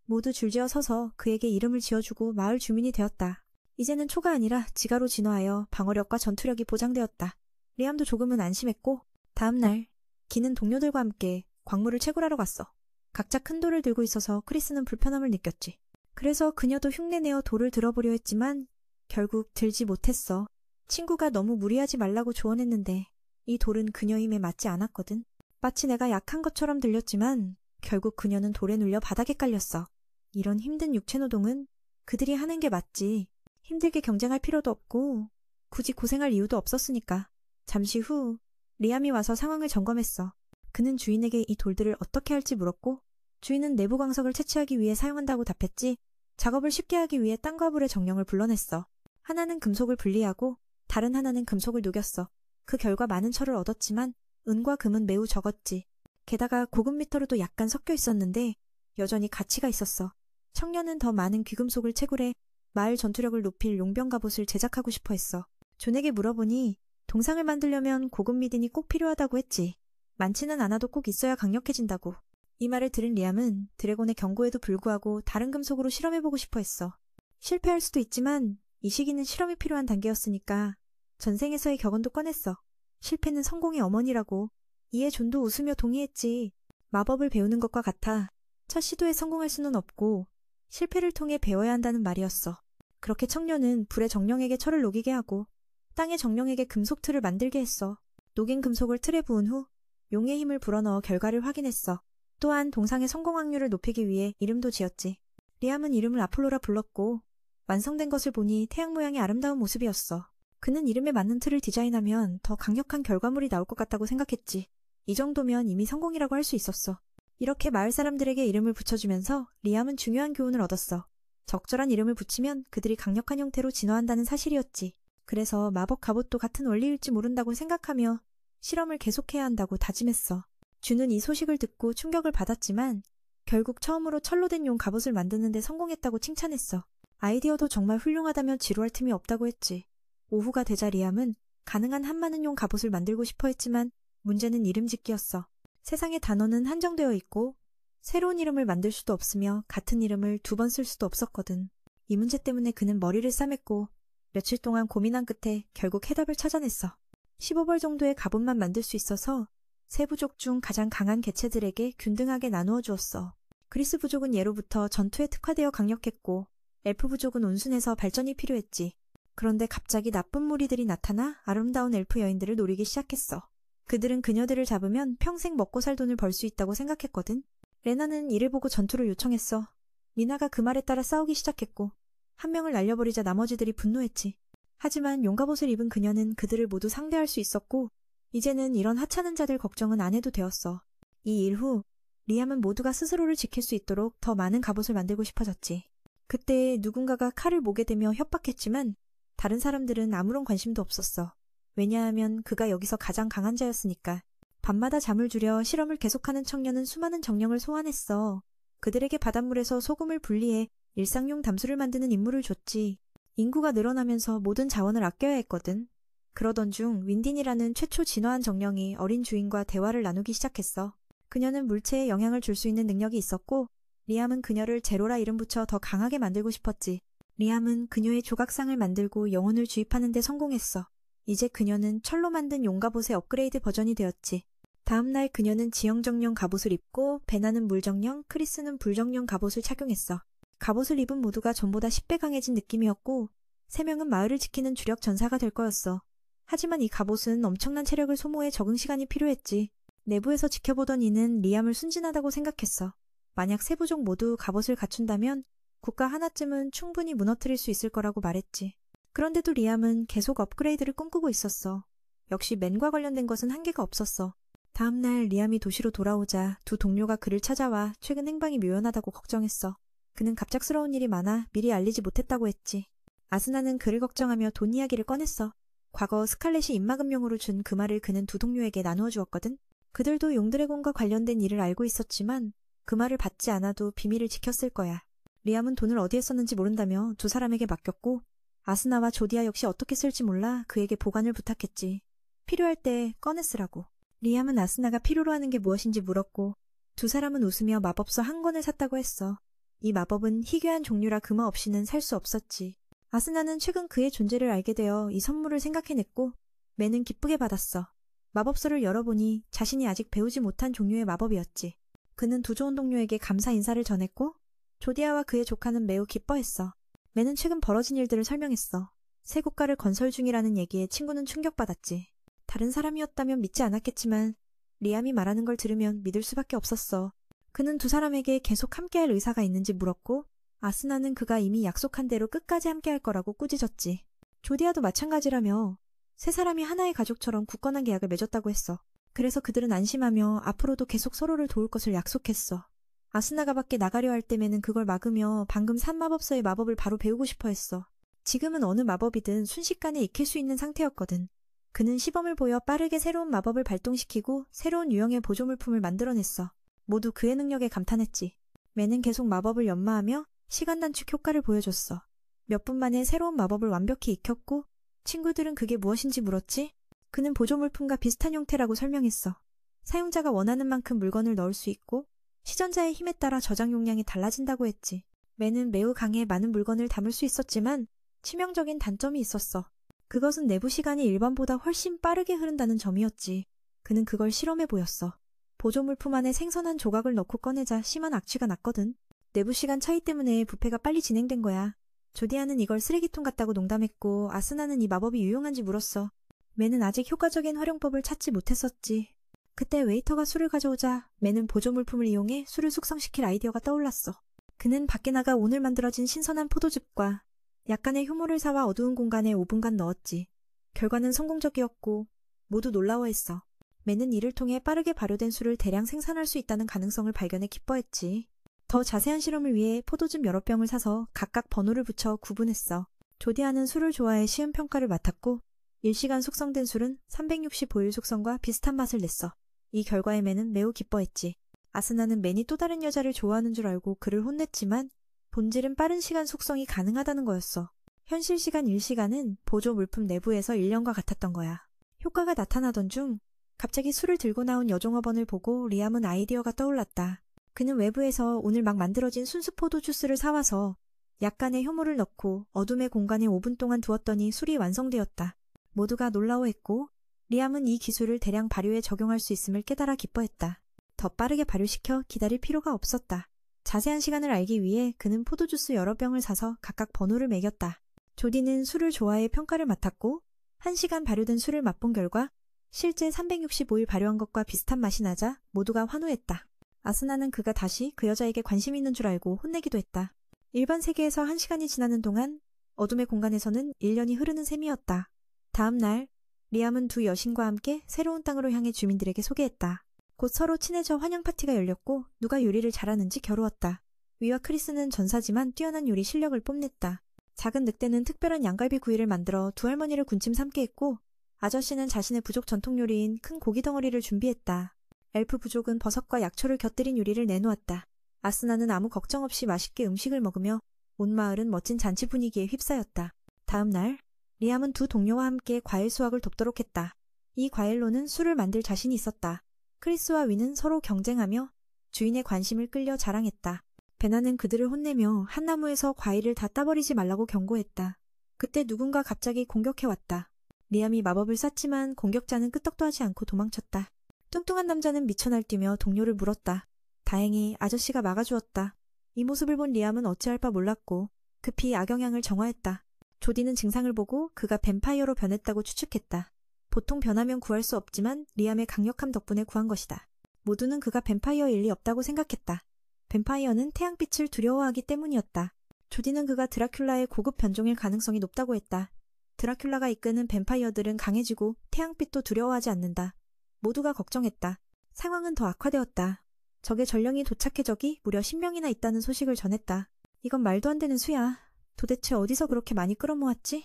모두 줄지어 서서 그에게 이름을 지어주고 마을 주민이 되었다. 이제는 초가 아니라 지가로 진화하여 방어력과 전투력이 보장되었다. 리암도 조금은 안심했고 다음 날 기는 동료들과 함께 광물을 채굴하러 갔어. 각자 큰 돌을 들고 있어서 크리스는 불편함을 느꼈지. 그래서 그녀도 흉내내어 돌을 들어보려 했지만 결국 들지 못했어. 친구가 너무 무리하지 말라고 조언했는데 이 돌은 그녀 힘에 맞지 않았거든. 마치 내가 약한 것처럼 들렸지만 결국 그녀는 돌에 눌려 바닥에 깔렸어. 이런 힘든 육체노동은 그들이 하는 게 맞지. 힘들게 경쟁할 필요도 없고 굳이 고생할 이유도 없었으니까. 잠시 후 리암이 와서 상황을 점검했어. 그는 주인에게 이 돌들을 어떻게 할지 물었고 주인은 내부 광석을 채취하기 위해 사용한다고 답했지. 작업을 쉽게 하기 위해 땅과 불의 정령을 불러냈어. 하나는 금속을 분리하고 다른 하나는 금속을 녹였어. 그 결과 많은 철을 얻었지만 은과 금은 매우 적었지. 게다가 고급 미터로도 약간 섞여 있었는데 여전히 가치가 있었어. 청년은 더 많은 귀금속을 채굴해 마을 전투력을 높일 용병 갑옷을 제작하고 싶어 했어. 존에게 물어보니 동상을 만들려면 고급 미딘이 꼭 필요하다고 했지. 많지는 않아도 꼭 있어야 강력해진다고. 이 말을 들은 리암은 드래곤의 경고에도 불구하고 다른 금속으로 실험해보고 싶어 했어. 실패할 수도 있지만 이 시기는 실험이 필요한 단계였으니까 전생에서의 격언도 꺼냈어. 실패는 성공의 어머니라고. 이에 존도 웃으며 동의했지. 마법을 배우는 것과 같아. 첫 시도에 성공할 수는 없고 실패를 통해 배워야 한다는 말이었어. 그렇게 청년은 불의 정령에게 철을 녹이게 하고 땅의 정령에게 금속 틀을 만들게 했어. 녹인 금속을 틀에 부은 후 용의 힘을 불어넣어 결과를 확인했어. 또한 동상의 성공 확률을 높이기 위해 이름도 지었지. 리암은 이름을 아폴로라 불렀고 완성된 것을 보니 태양 모양의 아름다운 모습이었어. 그는 이름에 맞는 틀을 디자인하면 더 강력한 결과물이 나올 것 같다고 생각했지. 이 정도면 이미 성공이라고 할 수 있었어. 이렇게 마을 사람들에게 이름을 붙여주면서 리암은 중요한 교훈을 얻었어. 적절한 이름을 붙이면 그들이 강력한 형태로 진화한다는 사실이었지. 그래서 마법 갑옷도 같은 원리일지 모른다고 생각하며 실험을 계속해야 한다고 다짐했어. 주는 이 소식을 듣고 충격을 받았지만 결국 처음으로 철로 된 용 갑옷을 만드는 데 성공했다고 칭찬했어. 아이디어도 정말 훌륭하다며 지루할 틈이 없다고 했지. 오후가 되자 리암은 가능한 한 많은 용 갑옷을 만들고 싶어 했지만 문제는 이름 짓기였어. 세상의 단어는 한정되어 있고 새로운 이름을 만들 수도 없으며 같은 이름을 두 번 쓸 수도 없었거든. 이 문제 때문에 그는 머리를 싸맸고 며칠 동안 고민한 끝에 결국 해답을 찾아냈어. 15벌 정도의 갑옷만 만들 수 있어서 세 부족 중 가장 강한 개체들에게 균등하게 나누어 주었어. 그리스 부족은 예로부터 전투에 특화되어 강력했고 엘프 부족은 온순해서 발전이 필요했지. 그런데 갑자기 나쁜 무리들이 나타나 아름다운 엘프 여인들을 노리기 시작했어. 그들은 그녀들을 잡으면 평생 먹고 살 돈을 벌 수 있다고 생각했거든. 레나는 이를 보고 전투를 요청했어. 미나가 그 말에 따라 싸우기 시작했고 한 명을 날려버리자 나머지들이 분노했지. 하지만 용갑옷을 입은 그녀는 그들을 모두 상대할 수 있었고 이제는 이런 하찮은 자들 걱정은 안 해도 되었어. 이 일 후 리암은 모두가 스스로를 지킬 수 있도록 더 많은 갑옷을 만들고 싶어졌지. 그때 누군가가 칼을 목에 대며 협박했지만 다른 사람들은 아무런 관심도 없었어. 왜냐하면 그가 여기서 가장 강한 자였으니까. 밤마다 잠을 줄여 실험을 계속하는 청년은 수많은 정령을 소환했어. 그들에게 바닷물에서 소금을 분리해 일상용 담수를 만드는 임무를 줬지. 인구가 늘어나면서 모든 자원을 아껴야 했거든. 그러던 중 윈딘이라는 최초 진화한 정령이 어린 주인과 대화를 나누기 시작했어. 그녀는 물체에 영향을 줄 수 있는 능력이 있었고 리암은 그녀를 제로라 이름 붙여 더 강하게 만들고 싶었지. 리암은 그녀의 조각상을 만들고 영혼을 주입하는 데 성공했어. 이제 그녀는 철로 만든 용갑옷의 업그레이드 버전이 되었지. 다음날 그녀는 지형정령 갑옷을 입고 베나는 물정령, 크리스는 불정령 갑옷을 착용했어. 갑옷을 입은 모두가 전보다 10배 강해진 느낌이었고 3명은 마을을 지키는 주력 전사가 될 거였어. 하지만 이 갑옷은 엄청난 체력을 소모해 적응 시간이 필요했지. 내부에서 지켜보던 이는 리암을 순진하다고 생각했어. 만약 세 부족 모두 갑옷을 갖춘다면 국가 하나쯤은 충분히 무너뜨릴 수 있을 거라고 말했지. 그런데도 리암은 계속 업그레이드를 꿈꾸고 있었어. 역시 맨과 관련된 것은 한계가 없었어. 다음날 리암이 도시로 돌아오자 두 동료가 그를 찾아와 최근 행방이 묘연하다고 걱정했어. 그는 갑작스러운 일이 많아 미리 알리지 못했다고 했지. 아스나는 그를 걱정하며 돈 이야기를 꺼냈어. 과거 스칼렛이 입막음용으로 준 그 말을 그는 두 동료에게 나누어 주었거든. 그들도 용드래곤과 관련된 일을 알고 있었지만 그 말을 받지 않아도 비밀을 지켰을 거야. 리암은 돈을 어디에 썼는지 모른다며 두 사람에게 맡겼고 아스나와 조디아 역시 어떻게 쓸지 몰라 그에게 보관을 부탁했지. 필요할 때 꺼내 쓰라고. 리암은 아스나가 필요로 하는 게 무엇인지 물었고 두 사람은 웃으며 마법서 한 권을 샀다고 했어. 이 마법은 희귀한 종류라 금화 없이는 살 수 없었지. 아스나는 최근 그의 존재를 알게 되어 이 선물을 생각해냈고 매는 기쁘게 받았어. 마법서를 열어보니 자신이 아직 배우지 못한 종류의 마법이었지. 그는 두 좋은 동료에게 감사 인사를 전했고 조디아와 그의 조카는 매우 기뻐했어. 매는 최근 벌어진 일들을 설명했어. 새 국가를 건설 중이라는 얘기에 친구는 충격받았지. 다른 사람이었다면 믿지 않았겠지만 리암이 말하는 걸 들으면 믿을 수밖에 없었어. 그는 두 사람에게 계속 함께할 의사가 있는지 물었고 아스나는 그가 이미 약속한 대로 끝까지 함께할 거라고 꾸짖었지. 조디아도 마찬가지라며 세 사람이 하나의 가족처럼 굳건한 계약을 맺었다고 했어. 그래서 그들은 안심하며 앞으로도 계속 서로를 도울 것을 약속했어. 아스나가 밖에 나가려 할 때에는 그걸 막으며 방금 산 마법서의 마법을 바로 배우고 싶어 했어. 지금은 어느 마법이든 순식간에 익힐 수 있는 상태였거든. 그는 시범을 보여 빠르게 새로운 마법을 발동시키고 새로운 유형의 보조물품을 만들어냈어. 모두 그의 능력에 감탄했지. 매는 계속 마법을 연마하며 시간 단축 효과를 보여줬어. 몇 분 만에 새로운 마법을 완벽히 익혔고 친구들은 그게 무엇인지 물었지? 그는 보조물품과 비슷한 형태라고 설명했어. 사용자가 원하는 만큼 물건을 넣을 수 있고 시전자의 힘에 따라 저장 용량이 달라진다고 했지. 매는 매우 강해 많은 물건을 담을 수 있었지만 치명적인 단점이 있었어. 그것은 내부 시간이 일반보다 훨씬 빠르게 흐른다는 점이었지. 그는 그걸 실험해 보였어. 보조물품 안에 생선한 조각을 넣고 꺼내자 심한 악취가 났거든. 내부 시간 차이 때문에 부패가 빨리 진행된 거야. 조디아는 이걸 쓰레기통 같다고 농담했고 아스나는 이 마법이 유용한지 물었어. 매는 아직 효과적인 활용법을 찾지 못했었지. 그때 웨이터가 술을 가져오자 매는 보조물품을 이용해 술을 숙성시킬 아이디어가 떠올랐어. 그는 밖에 나가 오늘 만들어진 신선한 포도즙과 약간의 효모를 사와 어두운 공간에 5분간 넣었지. 결과는 성공적이었고 모두 놀라워했어. 매는 이를 통해 빠르게 발효된 술을 대량 생산할 수 있다는 가능성을 발견해 기뻐했지. 더 자세한 실험을 위해 포도즙 여러 병을 사서 각각 번호를 붙여 구분했어. 조디아는 술을 좋아해 시음 평가를 맡았고 1시간 숙성된 술은 365일 숙성과 비슷한 맛을 냈어. 이 결과에 매는 매우 기뻐했지. 아스나는 맨이 또 다른 여자를 좋아하는 줄 알고 그를 혼냈지만 본질은 빠른 시간 숙성이 가능하다는 거였어. 현실 시간 1시간은 보조 물품 내부에서 1년과 같았던 거야. 효과가 나타나던 중 갑자기 술을 들고 나온 여종업원을 보고 리암은 아이디어가 떠올랐다. 그는 외부에서 오늘 막 만들어진 순수 포도 주스를 사와서 약간의 효모를 넣고 어둠의 공간에 5분 동안 두었더니 술이 완성되었다. 모두가 놀라워했고 리암은 이 기술을 대량 발효에 적용할 수 있음을 깨달아 기뻐했다. 더 빠르게 발효시켜 기다릴 필요가 없었다. 자세한 시간을 알기 위해 그는 포도주스 여러 병을 사서 각각 번호를 매겼다. 조디는 술을 좋아해 평가를 맡았고 1시간 발효된 술을 맛본 결과 실제 365일 발효한 것과 비슷한 맛이 나자 모두가 환호했다. 아스나는 그가 다시 그 여자에게 관심이 있는 줄 알고 혼내기도 했다. 일반 세계에서 1시간이 지나는 동안 어둠의 공간에서는 1년이 흐르는 셈이었다. 다음 날 리암은 두 여신과 함께 새로운 땅으로 향해 주민들에게 소개했다. 곧 서로 친해져 환영 파티가 열렸고 누가 요리를 잘하는지 겨루었다. 위와 크리스는 전사지만 뛰어난 요리 실력을 뽐냈다. 작은 늑대는 특별한 양갈비 구이를 만들어 두 할머니를 군침 삼게 했고 아저씨는 자신의 부족 전통 요리인 큰 고기 덩어리를 준비했다. 엘프 부족은 버섯과 약초를 곁들인 요리를 내놓았다. 아스나는 아무 걱정 없이 맛있게 음식을 먹으며 온 마을은 멋진 잔치 분위기에 휩싸였다. 다음 날 리암은 두 동료와 함께 과일 수확을 돕도록 했다. 이 과일로는 술을 만들 자신이 있었다. 크리스와 위는 서로 경쟁하며 주인의 관심을 끌려 자랑했다. 베나는 그들을 혼내며 한 나무에서 과일을 다 따버리지 말라고 경고했다. 그때 누군가 갑자기 공격해왔다. 리암이 마법을 쐈지만 공격자는 끄떡도 하지 않고 도망쳤다. 뚱뚱한 남자는 미쳐 날뛰며 동료를 물었다. 다행히 아저씨가 막아주었다. 이 모습을 본 리암은 어찌할 바 몰랐고 급히 악영향을 정화했다. 조디는 증상을 보고 그가 뱀파이어로 변했다고 추측했다. 보통 변하면 구할 수 없지만 리암의 강력함 덕분에 구한 것이다. 모두는 그가 뱀파이어일 리 없다고 생각했다. 뱀파이어는 태양빛을 두려워하기 때문이었다. 조디는 그가 드라큘라의 고급 변종일 가능성이 높다고 했다. 드라큘라가 이끄는 뱀파이어들은 강해지고 태양빛도 두려워하지 않는다. 모두가 걱정했다. 상황은 더 악화되었다. 적의 전령이 도착해 적이 무려 10명이나 있다는 소식을 전했다. 이건 말도 안 되는 수야. 도대체 어디서 그렇게 많이 끌어모았지?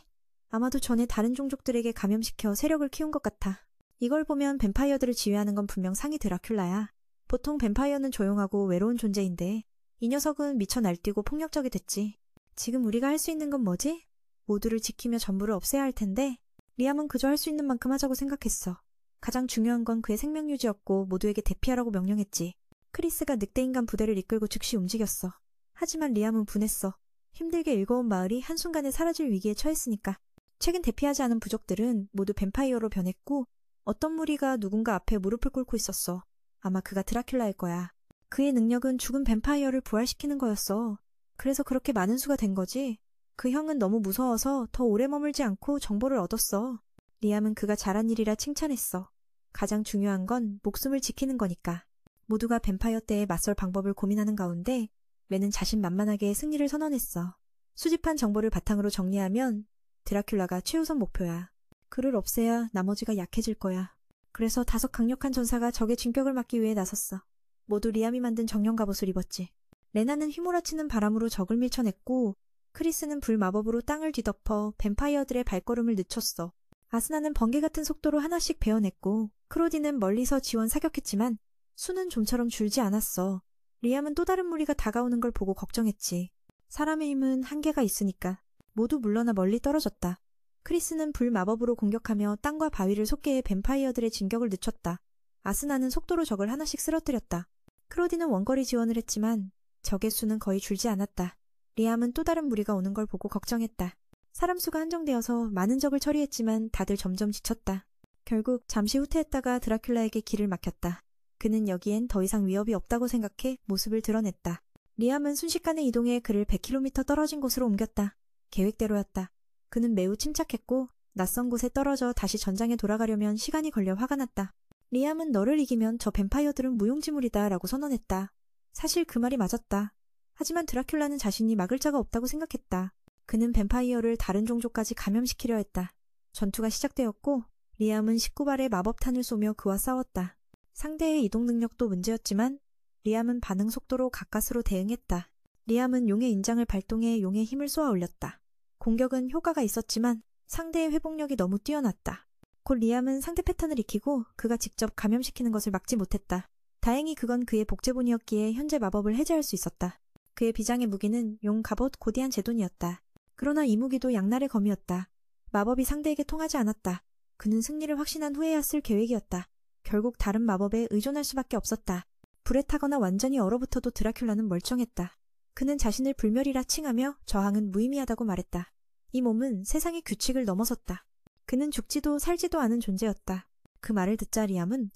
아마도 전에 다른 종족들에게 감염시켜 세력을 키운 것 같아. 이걸 보면 뱀파이어들을 지휘하는 건 분명 상위 드라큘라야. 보통 뱀파이어는 조용하고 외로운 존재인데 이 녀석은 미쳐 날뛰고 폭력적이 됐지. 지금 우리가 할 수 있는 건 뭐지? 모두를 지키며 전부를 없애야 할 텐데 리암은 그저 할 수 있는 만큼 하자고 생각했어. 가장 중요한 건 그의 생명 유지였고 모두에게 대피하라고 명령했지. 크리스가 늑대인간 부대를 이끌고 즉시 움직였어. 하지만 리암은 분했어. 힘들게 일궈온 마을이 한순간에 사라질 위기에 처했으니까. 최근 대피하지 않은 부족들은 모두 뱀파이어로 변했고 어떤 무리가 누군가 앞에 무릎을 꿇고 있었어. 아마 그가 드라큘라일 거야. 그의 능력은 죽은 뱀파이어를 부활시키는 거였어. 그래서 그렇게 많은 수가 된 거지. 그 형은 너무 무서워서 더 오래 머물지 않고 정보를 얻었어. 리암은 그가 잘한 일이라 칭찬했어. 가장 중요한 건 목숨을 지키는 거니까. 모두가 뱀파이어 때에 맞설 방법을 고민하는 가운데 레는 자신만만하게 승리를 선언했어. 수집한 정보를 바탕으로 정리하면 드라큘라가 최우선 목표야. 그를 없애야 나머지가 약해질 거야. 그래서 5 강력한 전사가 적의 진격을 막기 위해 나섰어. 모두 리암이 만든 정령 갑옷을 입었지. 레나는 휘몰아치는 바람으로 적을 밀쳐냈고 크리스는 불 마법으로 땅을 뒤덮어 뱀파이어들의 발걸음을 늦췄어. 아스나는 번개 같은 속도로 하나씩 베어냈고 크로디는 멀리서 지원 사격했지만 수는 좀처럼 줄지 않았어. 리암은 또 다른 무리가 다가오는 걸 보고 걱정했지. 사람의 힘은 한계가 있으니까. 모두 물러나 멀리 떨어졌다. 크리스는 불 마법으로 공격하며 땅과 바위를 솟게 해 뱀파이어들의 진격을 늦췄다. 아스나는 속도로 적을 하나씩 쓰러뜨렸다. 크로디는 원거리 지원을 했지만 적의 수는 거의 줄지 않았다. 리암은 또 다른 무리가 오는 걸 보고 걱정했다. 사람 수가 한정되어서 많은 적을 처리했지만 다들 점점 지쳤다. 결국 잠시 후퇴했다가 드라큘라에게 길을 막혔다. 그는 여기엔 더 이상 위협이 없다고 생각해 모습을 드러냈다. 리암은 순식간에 이동해 그를 100km 떨어진 곳으로 옮겼다. 계획대로였다. 그는 매우 침착했고 낯선 곳에 떨어져 다시 전장에 돌아가려면 시간이 걸려 화가 났다. 리암은 너를 이기면 저 뱀파이어들은 무용지물이다 라고 선언했다. 사실 그 말이 맞았다. 하지만 드라큘라는 자신이 막을 자가 없다고 생각했다. 그는 뱀파이어를 다른 종족까지 감염시키려 했다. 전투가 시작되었고 리암은 19발의 마법탄을 쏘며 그와 싸웠다. 상대의 이동 능력도 문제였지만 리암은 반응 속도로 가까스로 대응했다. 리암은 용의 인장을 발동해 용의 힘을 쏘아 올렸다. 공격은 효과가 있었지만 상대의 회복력이 너무 뛰어났다. 곧 리암은 상대 패턴을 익히고 그가 직접 감염시키는 것을 막지 못했다. 다행히 그건 그의 복제본이었기에 현재 마법을 해제할 수 있었다. 그의 비장의 무기는 용 갑옷 고대한 제돈이었다. 그러나 이 무기도 양날의 검이었다. 마법이 상대에게 통하지 않았다. 그는 승리를 확신한 후에야 쓸 계획이었다. 결국 다른 마법에 의존할 수밖에 없었다. 불에 타거나 완전히 얼어붙어도 드라큘라는 멀쩡했다. 그는 자신을 불멸이라 칭하며 저항은 무의미하다고 말했다. 이 몸은 세상의 규칙을 넘어섰다. 그는 죽지도 살지도 않은 존재였다. 그 말을 듣자 리암은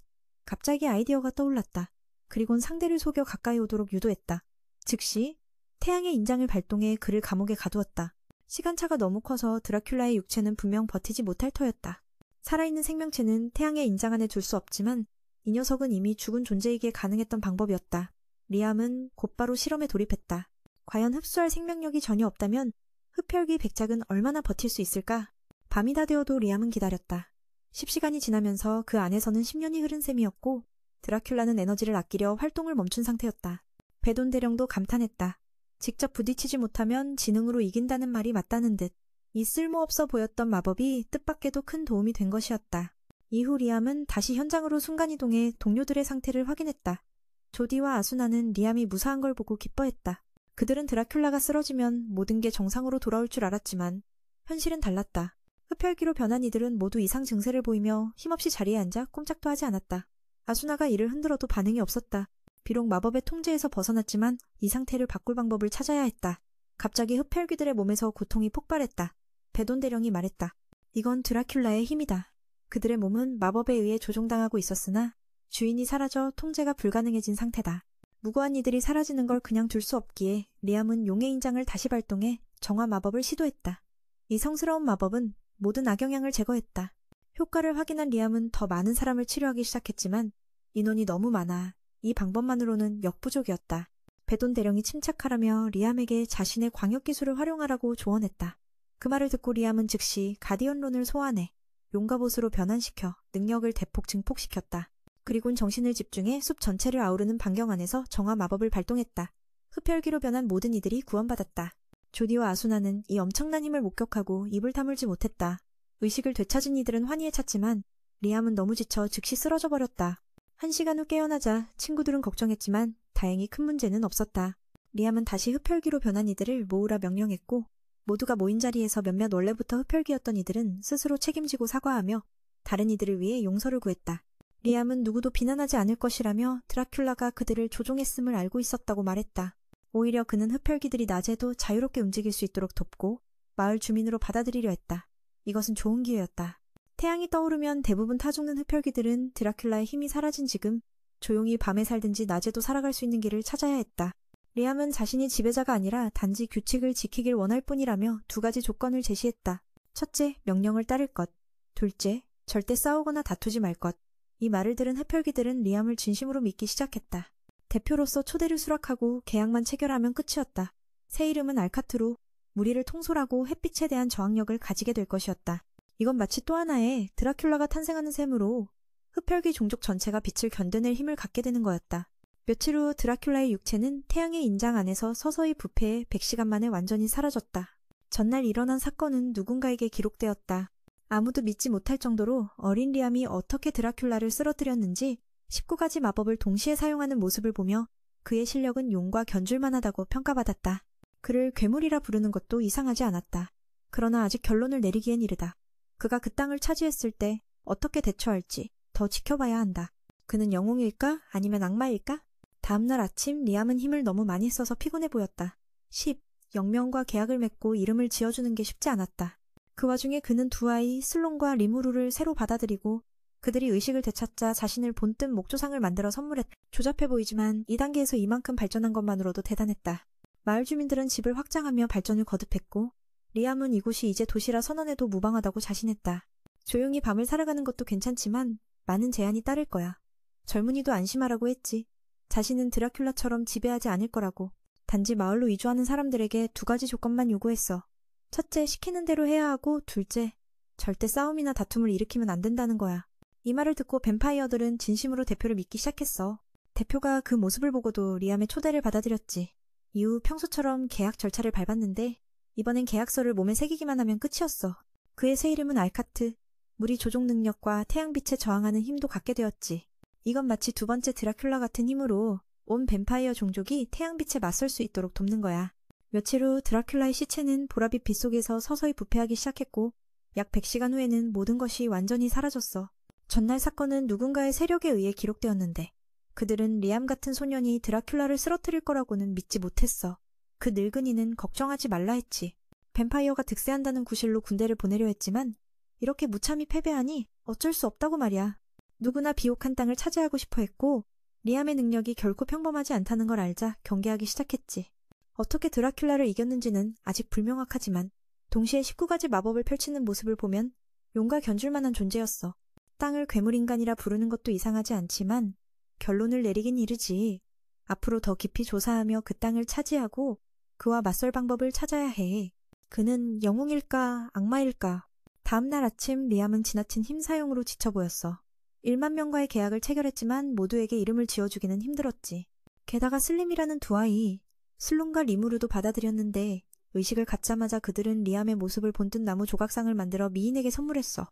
갑자기 아이디어가 떠올랐다. 그리곤 상대를 속여 가까이 오도록 유도했다. 즉시 태양의 인장을 발동해 그를 감옥에 가두었다. 시간차가 너무 커서 드라큘라의 육체는 분명 버티지 못할 터였다. 살아있는 생명체는 태양의 인장 안에 둘 수 없지만 이 녀석은 이미 죽은 존재이기에 가능했던 방법이었다. 리암은 곧바로 실험에 돌입했다. 과연 흡수할 생명력이 전혀 없다면 흡혈귀 백작은 얼마나 버틸 수 있을까? 밤이 다 되어도 리암은 기다렸다. 10시간이 지나면서 그 안에서는 10년이 흐른 셈이었고 드라큘라는 에너지를 아끼려 활동을 멈춘 상태였다. 베돈 대령도 감탄했다. 직접 부딪히지 못하면 지능으로 이긴다는 말이 맞다는 듯. 이 쓸모없어 보였던 마법이 뜻밖에도 큰 도움이 된 것이었다. 이후 리암은 다시 현장으로 순간이동해 동료들의 상태를 확인했다. 조디와 아수나는 리암이 무사한 걸 보고 기뻐했다. 그들은 드라큘라가 쓰러지면 모든 게 정상으로 돌아올 줄 알았지만 현실은 달랐다. 흡혈귀로 변한 이들은 모두 이상 증세를 보이며 힘없이 자리에 앉아 꼼짝도 하지 않았다. 아수나가 이를 흔들어도 반응이 없었다. 비록 마법의 통제에서 벗어났지만 이 상태를 바꿀 방법을 찾아야 했다. 갑자기 흡혈귀들의 몸에서 고통이 폭발했다. 베돈 대령이 말했다. 이건 드라큘라의 힘이다. 그들의 몸은 마법에 의해 조종당하고 있었으나 주인이 사라져 통제가 불가능해진 상태다. 무고한 이들이 사라지는 걸 그냥 둘 수 없기에 리암은 용의 인장을 다시 발동해 정화 마법을 시도했다. 이 성스러운 마법은 모든 악영향을 제거했다. 효과를 확인한 리암은 더 많은 사람을 치료하기 시작했지만 인원이 너무 많아 이 방법만으로는 역부족이었다. 베돈 대령이 침착하라며 리암에게 자신의 광역 기술을 활용하라고 조언했다. 그 말을 듣고 리암은 즉시 가디언론을 소환해 용갑옷으로 변환시켜 능력을 대폭 증폭시켰다. 그리곤 정신을 집중해 숲 전체를 아우르는 반경 안에서 정화 마법을 발동했다. 흡혈귀로 변한 모든 이들이 구원받았다. 조디와 아수나는 이 엄청난 힘을 목격하고 입을 다물지 못했다. 의식을 되찾은 이들은 환희에 찼지만 리암은 너무 지쳐 즉시 쓰러져 버렸다. 1시간 후 깨어나자 친구들은 걱정했지만 다행히 큰 문제는 없었다. 리암은 다시 흡혈귀로 변한 이들을 모으라 명령했고 모두가 모인 자리에서 몇몇 원래부터 흡혈귀였던 이들은 스스로 책임지고 사과하며 다른 이들을 위해 용서를 구했다. 리암은 누구도 비난하지 않을 것이라며 드라큘라가 그들을 조종했음을 알고 있었다고 말했다. 오히려 그는 흡혈귀들이 낮에도 자유롭게 움직일 수 있도록 돕고 마을 주민으로 받아들이려 했다. 이것은 좋은 기회였다. 태양이 떠오르면 대부분 타죽는 흡혈귀들은 드라큘라의 힘이 사라진 지금 조용히 밤에 살든지 낮에도 살아갈 수 있는 길을 찾아야 했다. 리암은 자신이 지배자가 아니라 단지 규칙을 지키길 원할 뿐이라며 2가지 조건을 제시했다. 첫째, 명령을 따를 것. 둘째, 절대 싸우거나 다투지 말 것. 이 말을 들은 흡혈귀들은 리암을 진심으로 믿기 시작했다. 대표로서 초대를 수락하고 계약만 체결하면 끝이었다. 새 이름은 알카트로 무리를 통솔하고 햇빛에 대한 저항력을 가지게 될 것이었다. 이건 마치 또 하나의 드라큘라가 탄생하는 셈으로 흡혈귀 종족 전체가 빛을 견뎌낼 힘을 갖게 되는 거였다. 며칠 후 드라큘라의 육체는 태양의 인장 안에서 서서히 부패해 100시간 만에 완전히 사라졌다. 전날 일어난 사건은 누군가에게 기록되었다. 아무도 믿지 못할 정도로 어린 리암이 어떻게 드라큘라를 쓰러뜨렸는지 19가지 마법을 동시에 사용하는 모습을 보며 그의 실력은 용과 견줄만하다고 평가받았다. 그를 괴물이라 부르는 것도 이상하지 않았다. 그러나 아직 결론을 내리기엔 이르다. 그가 그 땅을 차지했을 때 어떻게 대처할지 더 지켜봐야 한다. 그는 영웅일까? 아니면 악마일까? 다음날 아침 리암은 힘을 너무 많이 써서 피곤해 보였다. 10. 영명과 계약을 맺고 이름을 지어주는 게 쉽지 않았다. 그 와중에 그는 두 아이 슬론과 리무르를 새로 받아들이고 그들이 의식을 되찾자 자신을 본뜬 목조상을 만들어 선물했다. 조잡해 보이지만 2단계에서 이만큼 발전한 것만으로도 대단했다. 마을 주민들은 집을 확장하며 발전을 거듭했고 리암은 이곳이 이제 도시라 선언해도 무방하다고 자신했다. 조용히 밤을 살아가는 것도 괜찮지만 많은 제한이 따를 거야. 젊은이도 안심하라고 했지. 자신은 드라큘라처럼 지배하지 않을 거라고. 단지 마을로 이주하는 사람들에게 2가지 조건만 요구했어. 첫째, 시키는 대로 해야 하고 둘째, 절대 싸움이나 다툼을 일으키면 안 된다는 거야. 이 말을 듣고 뱀파이어들은 진심으로 대표를 믿기 시작했어. 대표가 그 모습을 보고도 리암의 초대를 받아들였지. 이후 평소처럼 계약 절차를 밟았는데 이번엔 계약서를 몸에 새기기만 하면 끝이었어. 그의 새 이름은 알카트. 무리 조종 능력과 태양빛에 저항하는 힘도 갖게 되었지. 이건 마치 2번째 드라큘라 같은 힘으로 온 뱀파이어 종족이 태양빛에 맞설 수 있도록 돕는 거야. 며칠 후 드라큘라의 시체는 보랏빛 빛 속에서 서서히 부패하기 시작했고 약 100시간 후에는 모든 것이 완전히 사라졌어. 전날 사건은 누군가의 세력에 의해 기록되었는데 그들은 리암 같은 소년이 드라큘라를 쓰러뜨릴 거라고는 믿지 못했어. 그 늙은이는 걱정하지 말라 했지. 뱀파이어가 득세한다는 구실로 군대를 보내려 했지만 이렇게 무참히 패배하니 어쩔 수 없다고 말이야. 누구나 비옥한 땅을 차지하고 싶어 했고 리암의 능력이 결코 평범하지 않다는 걸 알자 경계하기 시작했지. 어떻게 드라큘라를 이겼는지는 아직 불명확하지만 동시에 19가지 마법을 펼치는 모습을 보면 용과 견줄만한 존재였어. 땅을 괴물인간이라 부르는 것도 이상하지 않지만 결론을 내리긴 이르지. 앞으로 더 깊이 조사하며 그 땅을 차지하고 그와 맞설 방법을 찾아야 해. 그는 영웅일까 악마일까? 다음날 아침 리암은 지나친 힘 사용으로 지쳐 보였어. 1만 명과의 계약을 체결했지만 모두에게 이름을 지어주기는 힘들었지. 게다가 슬림이라는 두 아이, 슬론과 리무르도 받아들였는데 의식을 갖자마자 그들은 리암의 모습을 본뜬 나무 조각상을 만들어 미인에게 선물했어.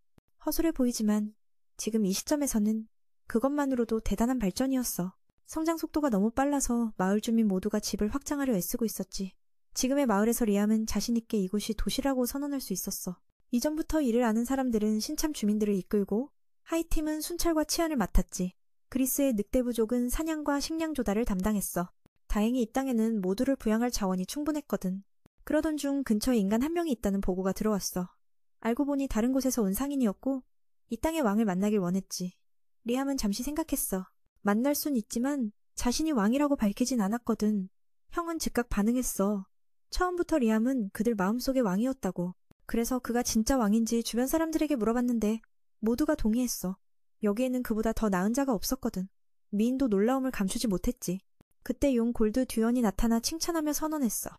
허술해 보이지만 지금 이 시점에서는 그것만으로도 대단한 발전이었어. 성장 속도가 너무 빨라서 마을 주민 모두가 집을 확장하려 애쓰고 있었지. 지금의 마을에서 리암은 자신있게 이곳이 도시라고 선언할 수 있었어. 이전부터 이를 아는 사람들은 신참 주민들을 이끌고 하이팀은 순찰과 치안을 맡았지. 그리스의 늑대 부족은 사냥과 식량 조달을 담당했어. 다행히 이 땅에는 모두를 부양할 자원이 충분했거든. 그러던 중 근처에 인간 한 명이 있다는 보고가 들어왔어. 알고 보니 다른 곳에서 온 상인이었고 이 땅의 왕을 만나길 원했지. 리암은 잠시 생각했어. 만날 순 있지만 자신이 왕이라고 밝히진 않았거든. 형은 즉각 반응했어. 처음부터 리암은 그들 마음속의 왕이었다고. 그래서 그가 진짜 왕인지 주변 사람들에게 물어봤는데 모두가 동의했어. 여기에는 그보다 더 나은 자가 없었거든. 미인도 놀라움을 감추지 못했지. 그때 용 골드 듀언이 나타나 칭찬하며 선언했어.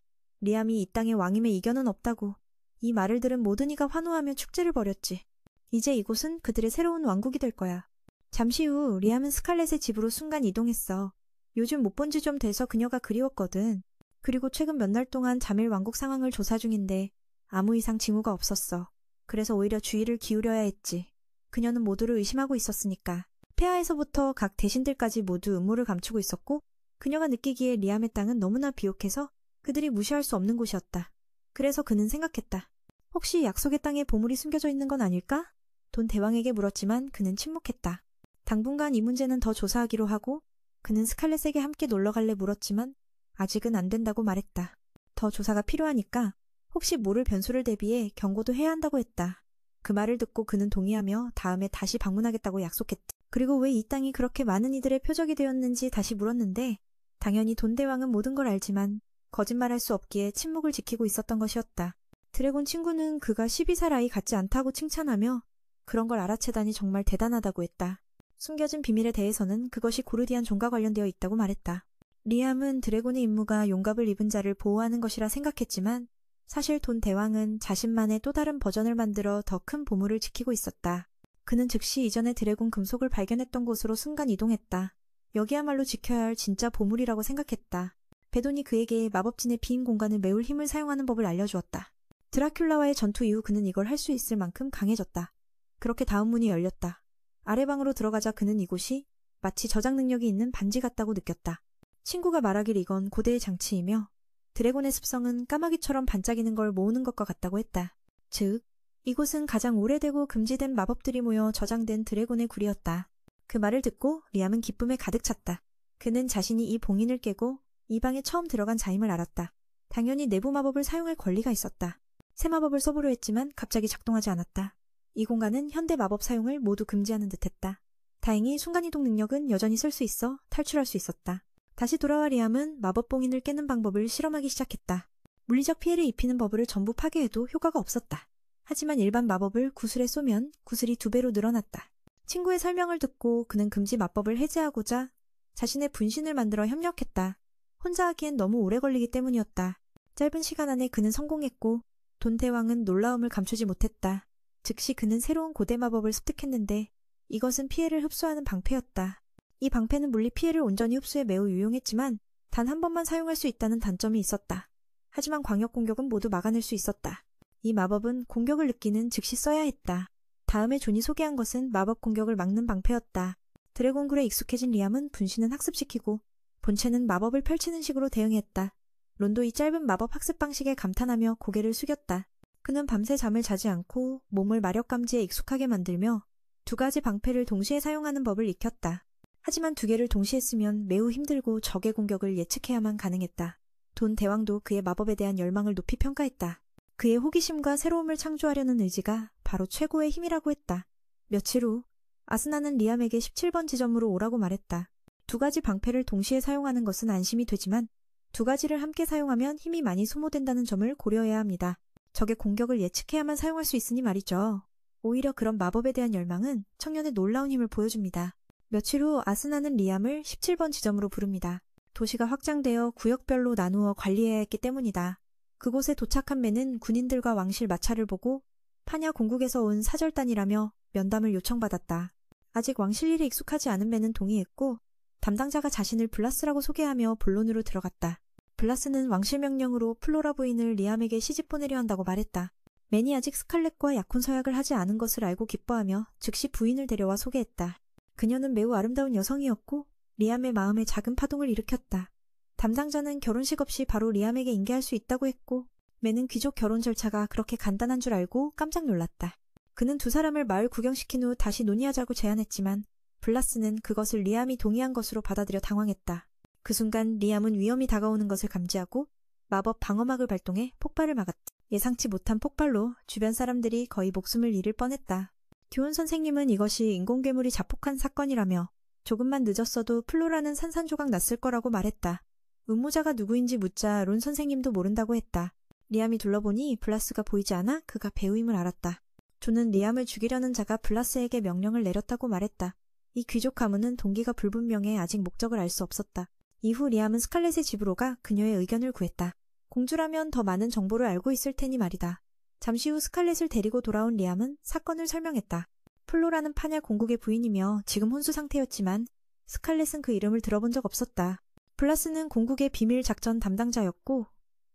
리암이 이 땅의 왕임에 이견은 없다고. 이 말을 들은 모든 이가 환호하며 축제를 벌였지. 이제 이곳은 그들의 새로운 왕국이 될 거야. 잠시 후 리암은 스칼렛의 집으로 순간 이동했어. 요즘 못 본 지 좀 돼서 그녀가 그리웠거든. 그리고 최근 몇 날 동안 자밀 왕국 상황을 조사 중인데 아무 이상 징후가 없었어. 그래서 오히려 주의를 기울여야 했지. 그녀는 모두를 의심하고 있었으니까. 폐하에서부터 각 대신들까지 모두 음모를 감추고 있었고 그녀가 느끼기에 리암의 땅은 너무나 비옥해서 그들이 무시할 수 없는 곳이었다. 그래서 그는 생각했다. 혹시 약속의 땅에 보물이 숨겨져 있는 건 아닐까? 돈 대왕에게 물었지만 그는 침묵했다. 당분간 이 문제는 더 조사하기로 하고 그는 스칼렛에게 함께 놀러갈래 물었지만 아직은 안 된다고 말했다. 더 조사가 필요하니까 혹시 모를 변수를 대비해 경고도 해야 한다고 했다. 그 말을 듣고 그는 동의하며 다음에 다시 방문하겠다고 약속했다. 그리고 왜 이 땅이 그렇게 많은 이들의 표적이 되었는지 다시 물었는데 당연히 돈대왕은 모든 걸 알지만 거짓말할 수 없기에 침묵을 지키고 있었던 것이었다. 드래곤 친구는 그가 12살 아이 같지 않다고 칭찬하며 그런 걸 알아채다니 정말 대단하다고 했다. 숨겨진 비밀에 대해서는 그것이 고르디안 종과 관련되어 있다고 말했다. 리암은 드래곤의 임무가 용갑을 입은 자를 보호하는 것이라 생각했지만 사실 돈 대왕은 자신만의 또 다른 버전을 만들어 더 큰 보물을 지키고 있었다. 그는 즉시 이전에 드래곤 금속을 발견했던 곳으로 순간 이동했다. 여기야말로 지켜야 할 진짜 보물이라고 생각했다. 베돈이 그에게 마법진의 빈 공간을 메울 힘을 사용하는 법을 알려주었다. 드라큘라와의 전투 이후 그는 이걸 할 수 있을 만큼 강해졌다. 그렇게 다음 문이 열렸다. 아래방으로 들어가자 그는 이곳이 마치 저장 능력이 있는 반지 같다고 느꼈다. 친구가 말하길 이건 고대의 장치이며 드래곤의 습성은 까마귀처럼 반짝이는 걸 모으는 것과 같다고 했다. 즉, 이곳은 가장 오래되고 금지된 마법들이 모여 저장된 드래곤의 굴이었다. 그 말을 듣고 리암은 기쁨에 가득 찼다. 그는 자신이 이 봉인을 깨고 이 방에 처음 들어간 자임을 알았다. 당연히 내부 마법을 사용할 권리가 있었다. 새 마법을 써보려 했지만 갑자기 작동하지 않았다. 이 공간은 현대 마법 사용을 모두 금지하는 듯했다. 다행히 순간이동 능력은 여전히 쓸 수 있어 탈출할 수 있었다. 다시 돌아와 리암은 마법 봉인을 깨는 방법을 실험하기 시작했다. 물리적 피해를 입히는 버블을 전부 파괴해도 효과가 없었다. 하지만 일반 마법을 구슬에 쏘면 구슬이 2배로 늘어났다. 친구의 설명을 듣고 그는 금지 마법을 해제하고자 자신의 분신을 만들어 협력했다. 혼자 하기엔 너무 오래 걸리기 때문이었다. 짧은 시간 안에 그는 성공했고 돈 대왕은 놀라움을 감추지 못했다. 즉시 그는 새로운 고대 마법을 습득했는데 이것은 피해를 흡수하는 방패였다. 이 방패는 물리 피해를 온전히 흡수해 매우 유용했지만 단 한 번만 사용할 수 있다는 단점이 있었다. 하지만 광역 공격은 모두 막아낼 수 있었다. 이 마법은 공격을 느끼는 즉시 써야 했다. 다음에 존이 소개한 것은 마법 공격을 막는 방패였다. 드래곤굴에 익숙해진 리암은 분신은 학습시키고 본체는 마법을 펼치는 식으로 대응했다. 론도 이 짧은 마법 학습 방식에 감탄하며 고개를 숙였다. 그는 밤새 잠을 자지 않고 몸을 마력 감지에 익숙하게 만들며 2가지 방패를 동시에 사용하는 법을 익혔다. 하지만 2개를 동시에 쓰면 매우 힘들고 적의 공격을 예측해야만 가능했다. 돈 대왕도 그의 마법에 대한 열망을 높이 평가했다. 그의 호기심과 새로움을 창조하려는 의지가 바로 최고의 힘이라고 했다. 며칠 후 아스나는 리암에게 17번 지점으로 오라고 말했다. 2가지 방패를 동시에 사용하는 것은 안심이 되지만 2가지를 함께 사용하면 힘이 많이 소모된다는 점을 고려해야 합니다. 적의 공격을 예측해야만 사용할 수 있으니 말이죠. 오히려 그런 마법에 대한 열망은 청년의 놀라운 힘을 보여줍니다. 며칠 후 아스나는 리암을 17번 지점으로 부릅니다. 도시가 확장되어 구역별로 나누어 관리해야 했기 때문이다. 그곳에 도착한 매는 군인들과 왕실 마차를 보고 파냐 공국에서 온 사절단이라며 면담을 요청받았다. 아직 왕실 일에 익숙하지 않은 매는 동의했고 담당자가 자신을 블라스라고 소개하며 본론으로 들어갔다. 블라스는 왕실 명령으로 플로라 부인을 리암에게 시집 보내려 한다고 말했다. 맨이 아직 스칼렛과 약혼 서약을 하지 않은 것을 알고 기뻐하며 즉시 부인을 데려와 소개했다. 그녀는 매우 아름다운 여성이었고 리암의 마음에 작은 파동을 일으켰다. 담당자는 결혼식 없이 바로 리암에게 인계할 수 있다고 했고 맨은 귀족 결혼 절차가 그렇게 간단한 줄 알고 깜짝 놀랐다. 그는 2사람을 마을 구경시킨 후 다시 논의하자고 제안했지만 블라스는 그것을 리암이 동의한 것으로 받아들여 당황했다. 그 순간 리암은 위험이 다가오는 것을 감지하고 마법 방어막을 발동해 폭발을 막았다. 예상치 못한 폭발로 주변 사람들이 거의 목숨을 잃을 뻔했다. 교훈 선생님은 이것이 인공괴물이 자폭한 사건이라며 조금만 늦었어도 플로라는 산산조각 났을 거라고 말했다. 음모자가 누구인지 묻자 론 선생님도 모른다고 했다. 리암이 둘러보니 블라스가 보이지 않아 그가 배우임을 알았다. 존은 리암을 죽이려는 자가 블라스에게 명령을 내렸다고 말했다. 이 귀족 가문은 동기가 불분명해 아직 목적을 알 수 없었다. 이후 리암은 스칼렛의 집으로 가 그녀의 의견을 구했다. 공주라면 더 많은 정보를 알고 있을 테니 말이다. 잠시 후 스칼렛을 데리고 돌아온 리암은 사건을 설명했다. 플로라는 파냐 공국의 부인이며 지금 혼수 상태였지만 스칼렛은 그 이름을 들어본 적 없었다. 블라스는 공국의 비밀 작전 담당자였고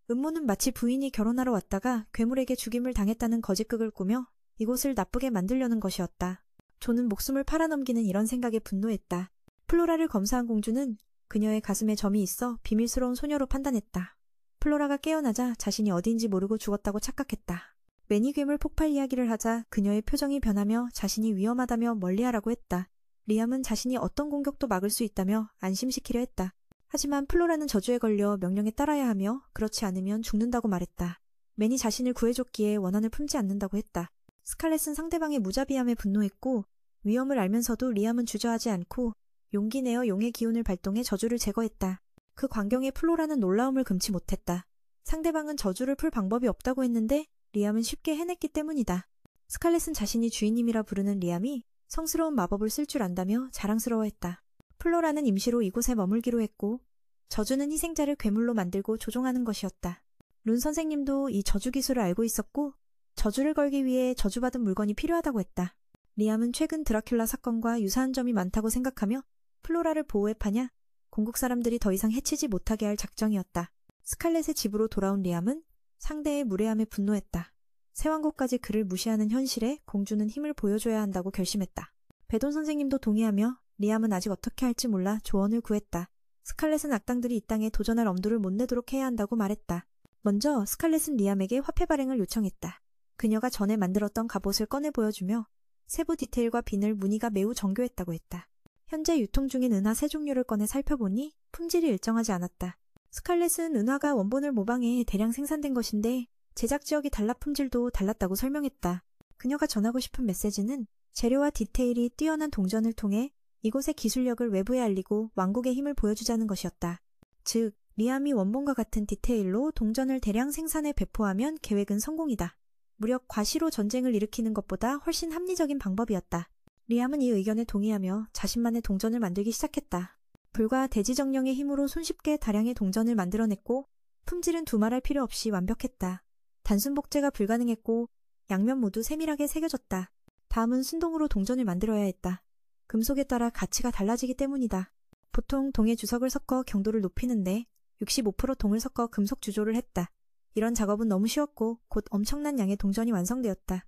음모는 마치 부인이 결혼하러 왔다가 괴물에게 죽임을 당했다는 거짓극을 꾸며 이곳을 나쁘게 만들려는 것이었다. 존은 목숨을 팔아넘기는 이런 생각에 분노했다. 플로라를 검사한 공주는 그녀의 가슴에 점이 있어 비밀스러운 소녀로 판단했다. 플로라가 깨어나자 자신이 어디인지 모르고 죽었다고 착각했다. 매니 괴물 폭발 이야기를 하자 그녀의 표정이 변하며 자신이 위험하다며 멀리하라고 했다. 리암은 자신이 어떤 공격도 막을 수 있다며 안심시키려 했다. 하지만 플로라는 저주에 걸려 명령에 따라야 하며 그렇지 않으면 죽는다고 말했다. 맨이 자신을 구해줬기에 원한을 품지 않는다고 했다. 스칼렛은 상대방의 무자비함에 분노했고 위험을 알면서도 리암은 주저하지 않고 용기 내어 용의 기운을 발동해 저주를 제거했다. 그 광경에 플로라는 놀라움을 금치 못했다. 상대방은 저주를 풀 방법이 없다고 했는데 리암은 쉽게 해냈기 때문이다. 스칼렛은 자신이 주인님이라 부르는 리암이 성스러운 마법을 쓸 줄 안다며 자랑스러워했다. 플로라는 임시로 이곳에 머물기로 했고 저주는 희생자를 괴물로 만들고 조종하는 것이었다. 룬 선생님도 이 저주 기술을 알고 있었고 저주를 걸기 위해 저주받은 물건이 필요하다고 했다. 리암은 최근 드라큘라 사건과 유사한 점이 많다고 생각하며 플로라를 보호해 파냐 공국 사람들이 더 이상 해치지 못하게 할 작정이었다. 스칼렛의 집으로 돌아온 리암은 상대의 무례함에 분노했다. 새왕국까지 그를 무시하는 현실에 공주는 힘을 보여줘야 한다고 결심했다. 베돈 선생님도 동의하며 리암은 아직 어떻게 할지 몰라 조언을 구했다. 스칼렛은 악당들이 이 땅에 도전할 엄두를 못 내도록 해야 한다고 말했다. 먼저 스칼렛은 리암에게 화폐 발행을 요청했다. 그녀가 전에 만들었던 갑옷을 꺼내 보여주며 세부 디테일과 비늘 무늬가 매우 정교했다고 했다. 현재 유통 중인 은화 3종류를 꺼내 살펴보니 품질이 일정하지 않았다. 스칼렛은 은화가 원본을 모방해 대량 생산된 것인데 제작 지역이 달라 품질도 달랐다고 설명했다. 그녀가 전하고 싶은 메시지는 재료와 디테일이 뛰어난 동전을 통해 이곳의 기술력을 외부에 알리고 왕국의 힘을 보여주자는 것이었다. 즉, 리암이 원본과 같은 디테일로 동전을 대량 생산해 배포하면 계획은 성공이다. 무력 과시로 전쟁을 일으키는 것보다 훨씬 합리적인 방법이었다. 리암은 이 의견에 동의하며 자신만의 동전을 만들기 시작했다. 불과 대지정령의 힘으로 손쉽게 다량의 동전을 만들어냈고 품질은 두말할 필요 없이 완벽했다. 단순 복제가 불가능했고 양면 모두 세밀하게 새겨졌다. 다음은 순동으로 동전을 만들어야 했다. 금속에 따라 가치가 달라지기 때문이다. 보통 동의 주석을 섞어 경도를 높이는데 65% 동을 섞어 금속 주조를 했다. 이런 작업은 너무 쉬웠고 곧 엄청난 양의 동전이 완성되었다.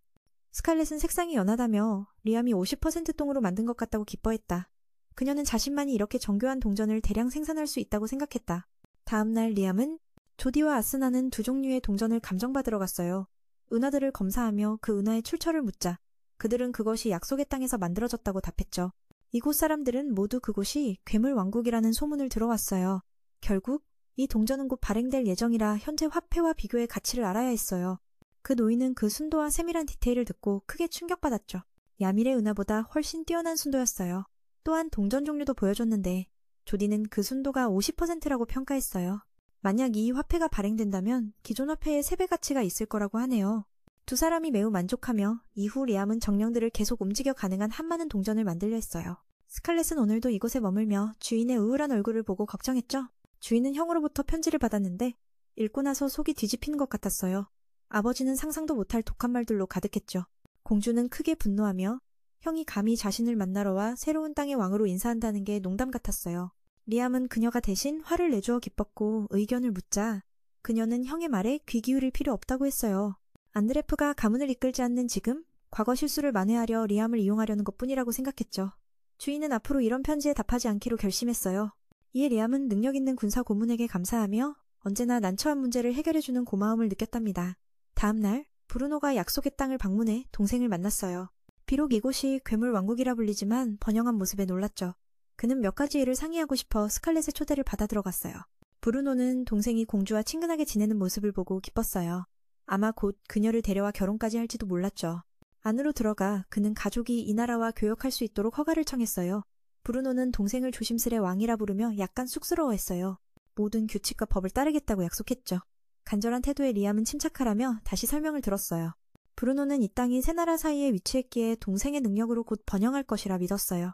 스칼렛은 색상이 연하다며 리암이 50% 동으로 만든 것 같다고 기뻐했다. 그녀는 자신만이 이렇게 정교한 동전을 대량 생산할 수 있다고 생각했다. 다음 날 리암은 조디와 아스나는 두 종류의 동전을 감정받으러 갔어요. 은하들을 검사하며 그 은하의 출처를 묻자 그들은 그것이 약속의 땅에서 만들어졌다고 답했죠. 이곳 사람들은 모두 그곳이 괴물 왕국이라는 소문을 들어왔어요. 결국 이 동전은 곧 발행될 예정이라 현재 화폐와 비교의 가치를 알아야 했어요. 그 노인은 그 순도와 세밀한 디테일을 듣고 크게 충격받았죠. 야밀의 은하보다 훨씬 뛰어난 순도였어요. 또한 동전 종류도 보여줬는데 조디는 그 순도가 50%라고 평가했어요. 만약 이 화폐가 발행된다면 기존 화폐의 3배 가치가 있을 거라고 하네요. 두 사람이 매우 만족하며 이후 리암은 정령들을 계속 움직여 가능한 한많은 동전을 만들려 했어요. 스칼렛은 오늘도 이곳에 머물며 주인의 우울한 얼굴을 보고 걱정했죠. 주인은 형으로부터 편지를 받았는데 읽고 나서 속이 뒤집히는 것 같았어요. 아버지는 상상도 못할 독한 말들로 가득했죠. 공주는 크게 분노하며 형이 감히 자신을 만나러 와 새로운 땅의 왕으로 인사한다는 게 농담 같았어요. 리암은 그녀가 대신 화를 내주어 기뻤고 의견을 묻자 그녀는 형의 말에 귀 기울일 필요 없다고 했어요. 안드레프가 가문을 이끌지 않는 지금 과거 실수를 만회하려 리암을 이용하려는 것뿐이라고 생각했죠. 주인은 앞으로 이런 편지에 답하지 않기로 결심했어요. 이에 리암은 능력 있는 군사 고문에게 감사하며 언제나 난처한 문제를 해결해주는 고마움을 느꼈답니다. 다음 날 브루노가 약속의 땅을 방문해 동생을 만났어요. 비록 이곳이 괴물 왕국이라 불리지만 번영한 모습에 놀랐죠. 그는 몇 가지 일을 상의하고 싶어 스칼렛의 초대를 받아 들어갔어요. 브루노는 동생이 공주와 친근하게 지내는 모습을 보고 기뻤어요. 아마 곧 그녀를 데려와 결혼까지 할지도 몰랐죠. 안으로 들어가 그는 가족이 이 나라와 교역할 수 있도록 허가를 청했어요. 브루노는 동생을 조심스레 왕이라 부르며 약간 쑥스러워했어요. 모든 규칙과 법을 따르겠다고 약속했죠. 간절한 태도의 리암은 침착하라며 다시 설명을 들었어요. 브루노는 이 땅이 세 나라 사이에 위치했기에 동생의 능력으로 곧 번영할 것이라 믿었어요.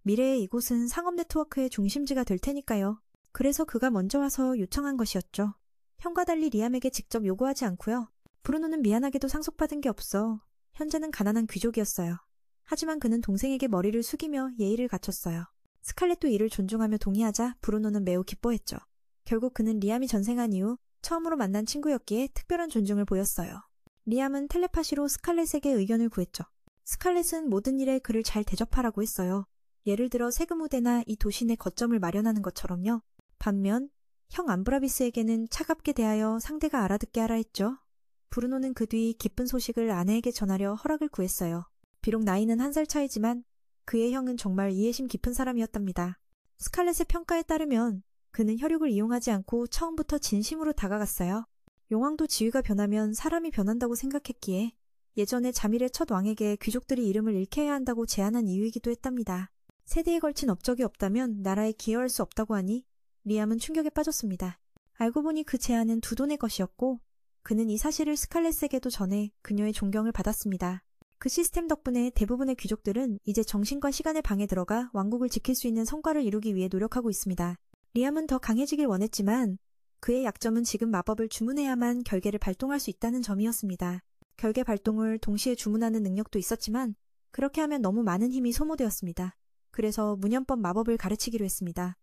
미래의 이곳은 상업 네트워크의 중심지가 될 테니까요. 그래서 그가 먼저 와서 요청한 것이었죠. 형과 달리 리암에게 직접 요구하지 않고요. 브루노는 미안하게도 상속받은 게 없어. 현재는 가난한 귀족이었어요. 하지만 그는 동생에게 머리를 숙이며 예의를 갖췄어요. 스칼렛도 이를 존중하며 동의하자 브루노는 매우 기뻐했죠. 결국 그는 리암이 전생한 이후 처음으로 만난 친구였기에 특별한 존중을 보였어요. 리암은 텔레파시로 스칼렛에게 의견을 구했죠. 스칼렛은 모든 일에 그를 잘 대접하라고 했어요. 예를 들어 세금 우대나 이 도시 내 거점을 마련하는 것처럼요. 반면 형 암브라비스에게는 차갑게 대하여 상대가 알아듣게 하라 했죠. 브루노는 그 뒤 기쁜 소식을 아내에게 전하려 허락을 구했어요. 비록 나이는 1살 차이지만 그의 형은 정말 이해심 깊은 사람이었답니다. 스칼렛의 평가에 따르면 그는 혈육을 이용하지 않고 처음부터 진심으로 다가갔어요. 용왕도 지위가 변하면 사람이 변한다고 생각했기에 예전에 자밀의 첫 왕에게 귀족들이 이름을 잃게 해야 한다고 제안한 이유이기도 했답니다. 세대에 걸친 업적이 없다면 나라에 기여할 수 없다고 하니 리암은 충격에 빠졌습니다. 알고 보니 그 제안은 두 돈의 것이었고 그는 이 사실을 스칼렛에게도 전해 그녀의 존경을 받았습니다. 그 시스템 덕분에 대부분의 귀족들은 이제 정신과 시간의 방에 들어가 왕국을 지킬 수 있는 성과를 이루기 위해 노력하고 있습니다. 리암은 더 강해지길 원했지만 그의 약점은 지금 마법을 주문해야만 결계를 발동할 수 있다는 점이었습니다. 결계 발동을 동시에 주문하는 능력도 있었지만 그렇게 하면 너무 많은 힘이 소모되었습니다. 그래서 문연법 마법을 가르치기로 했습니다.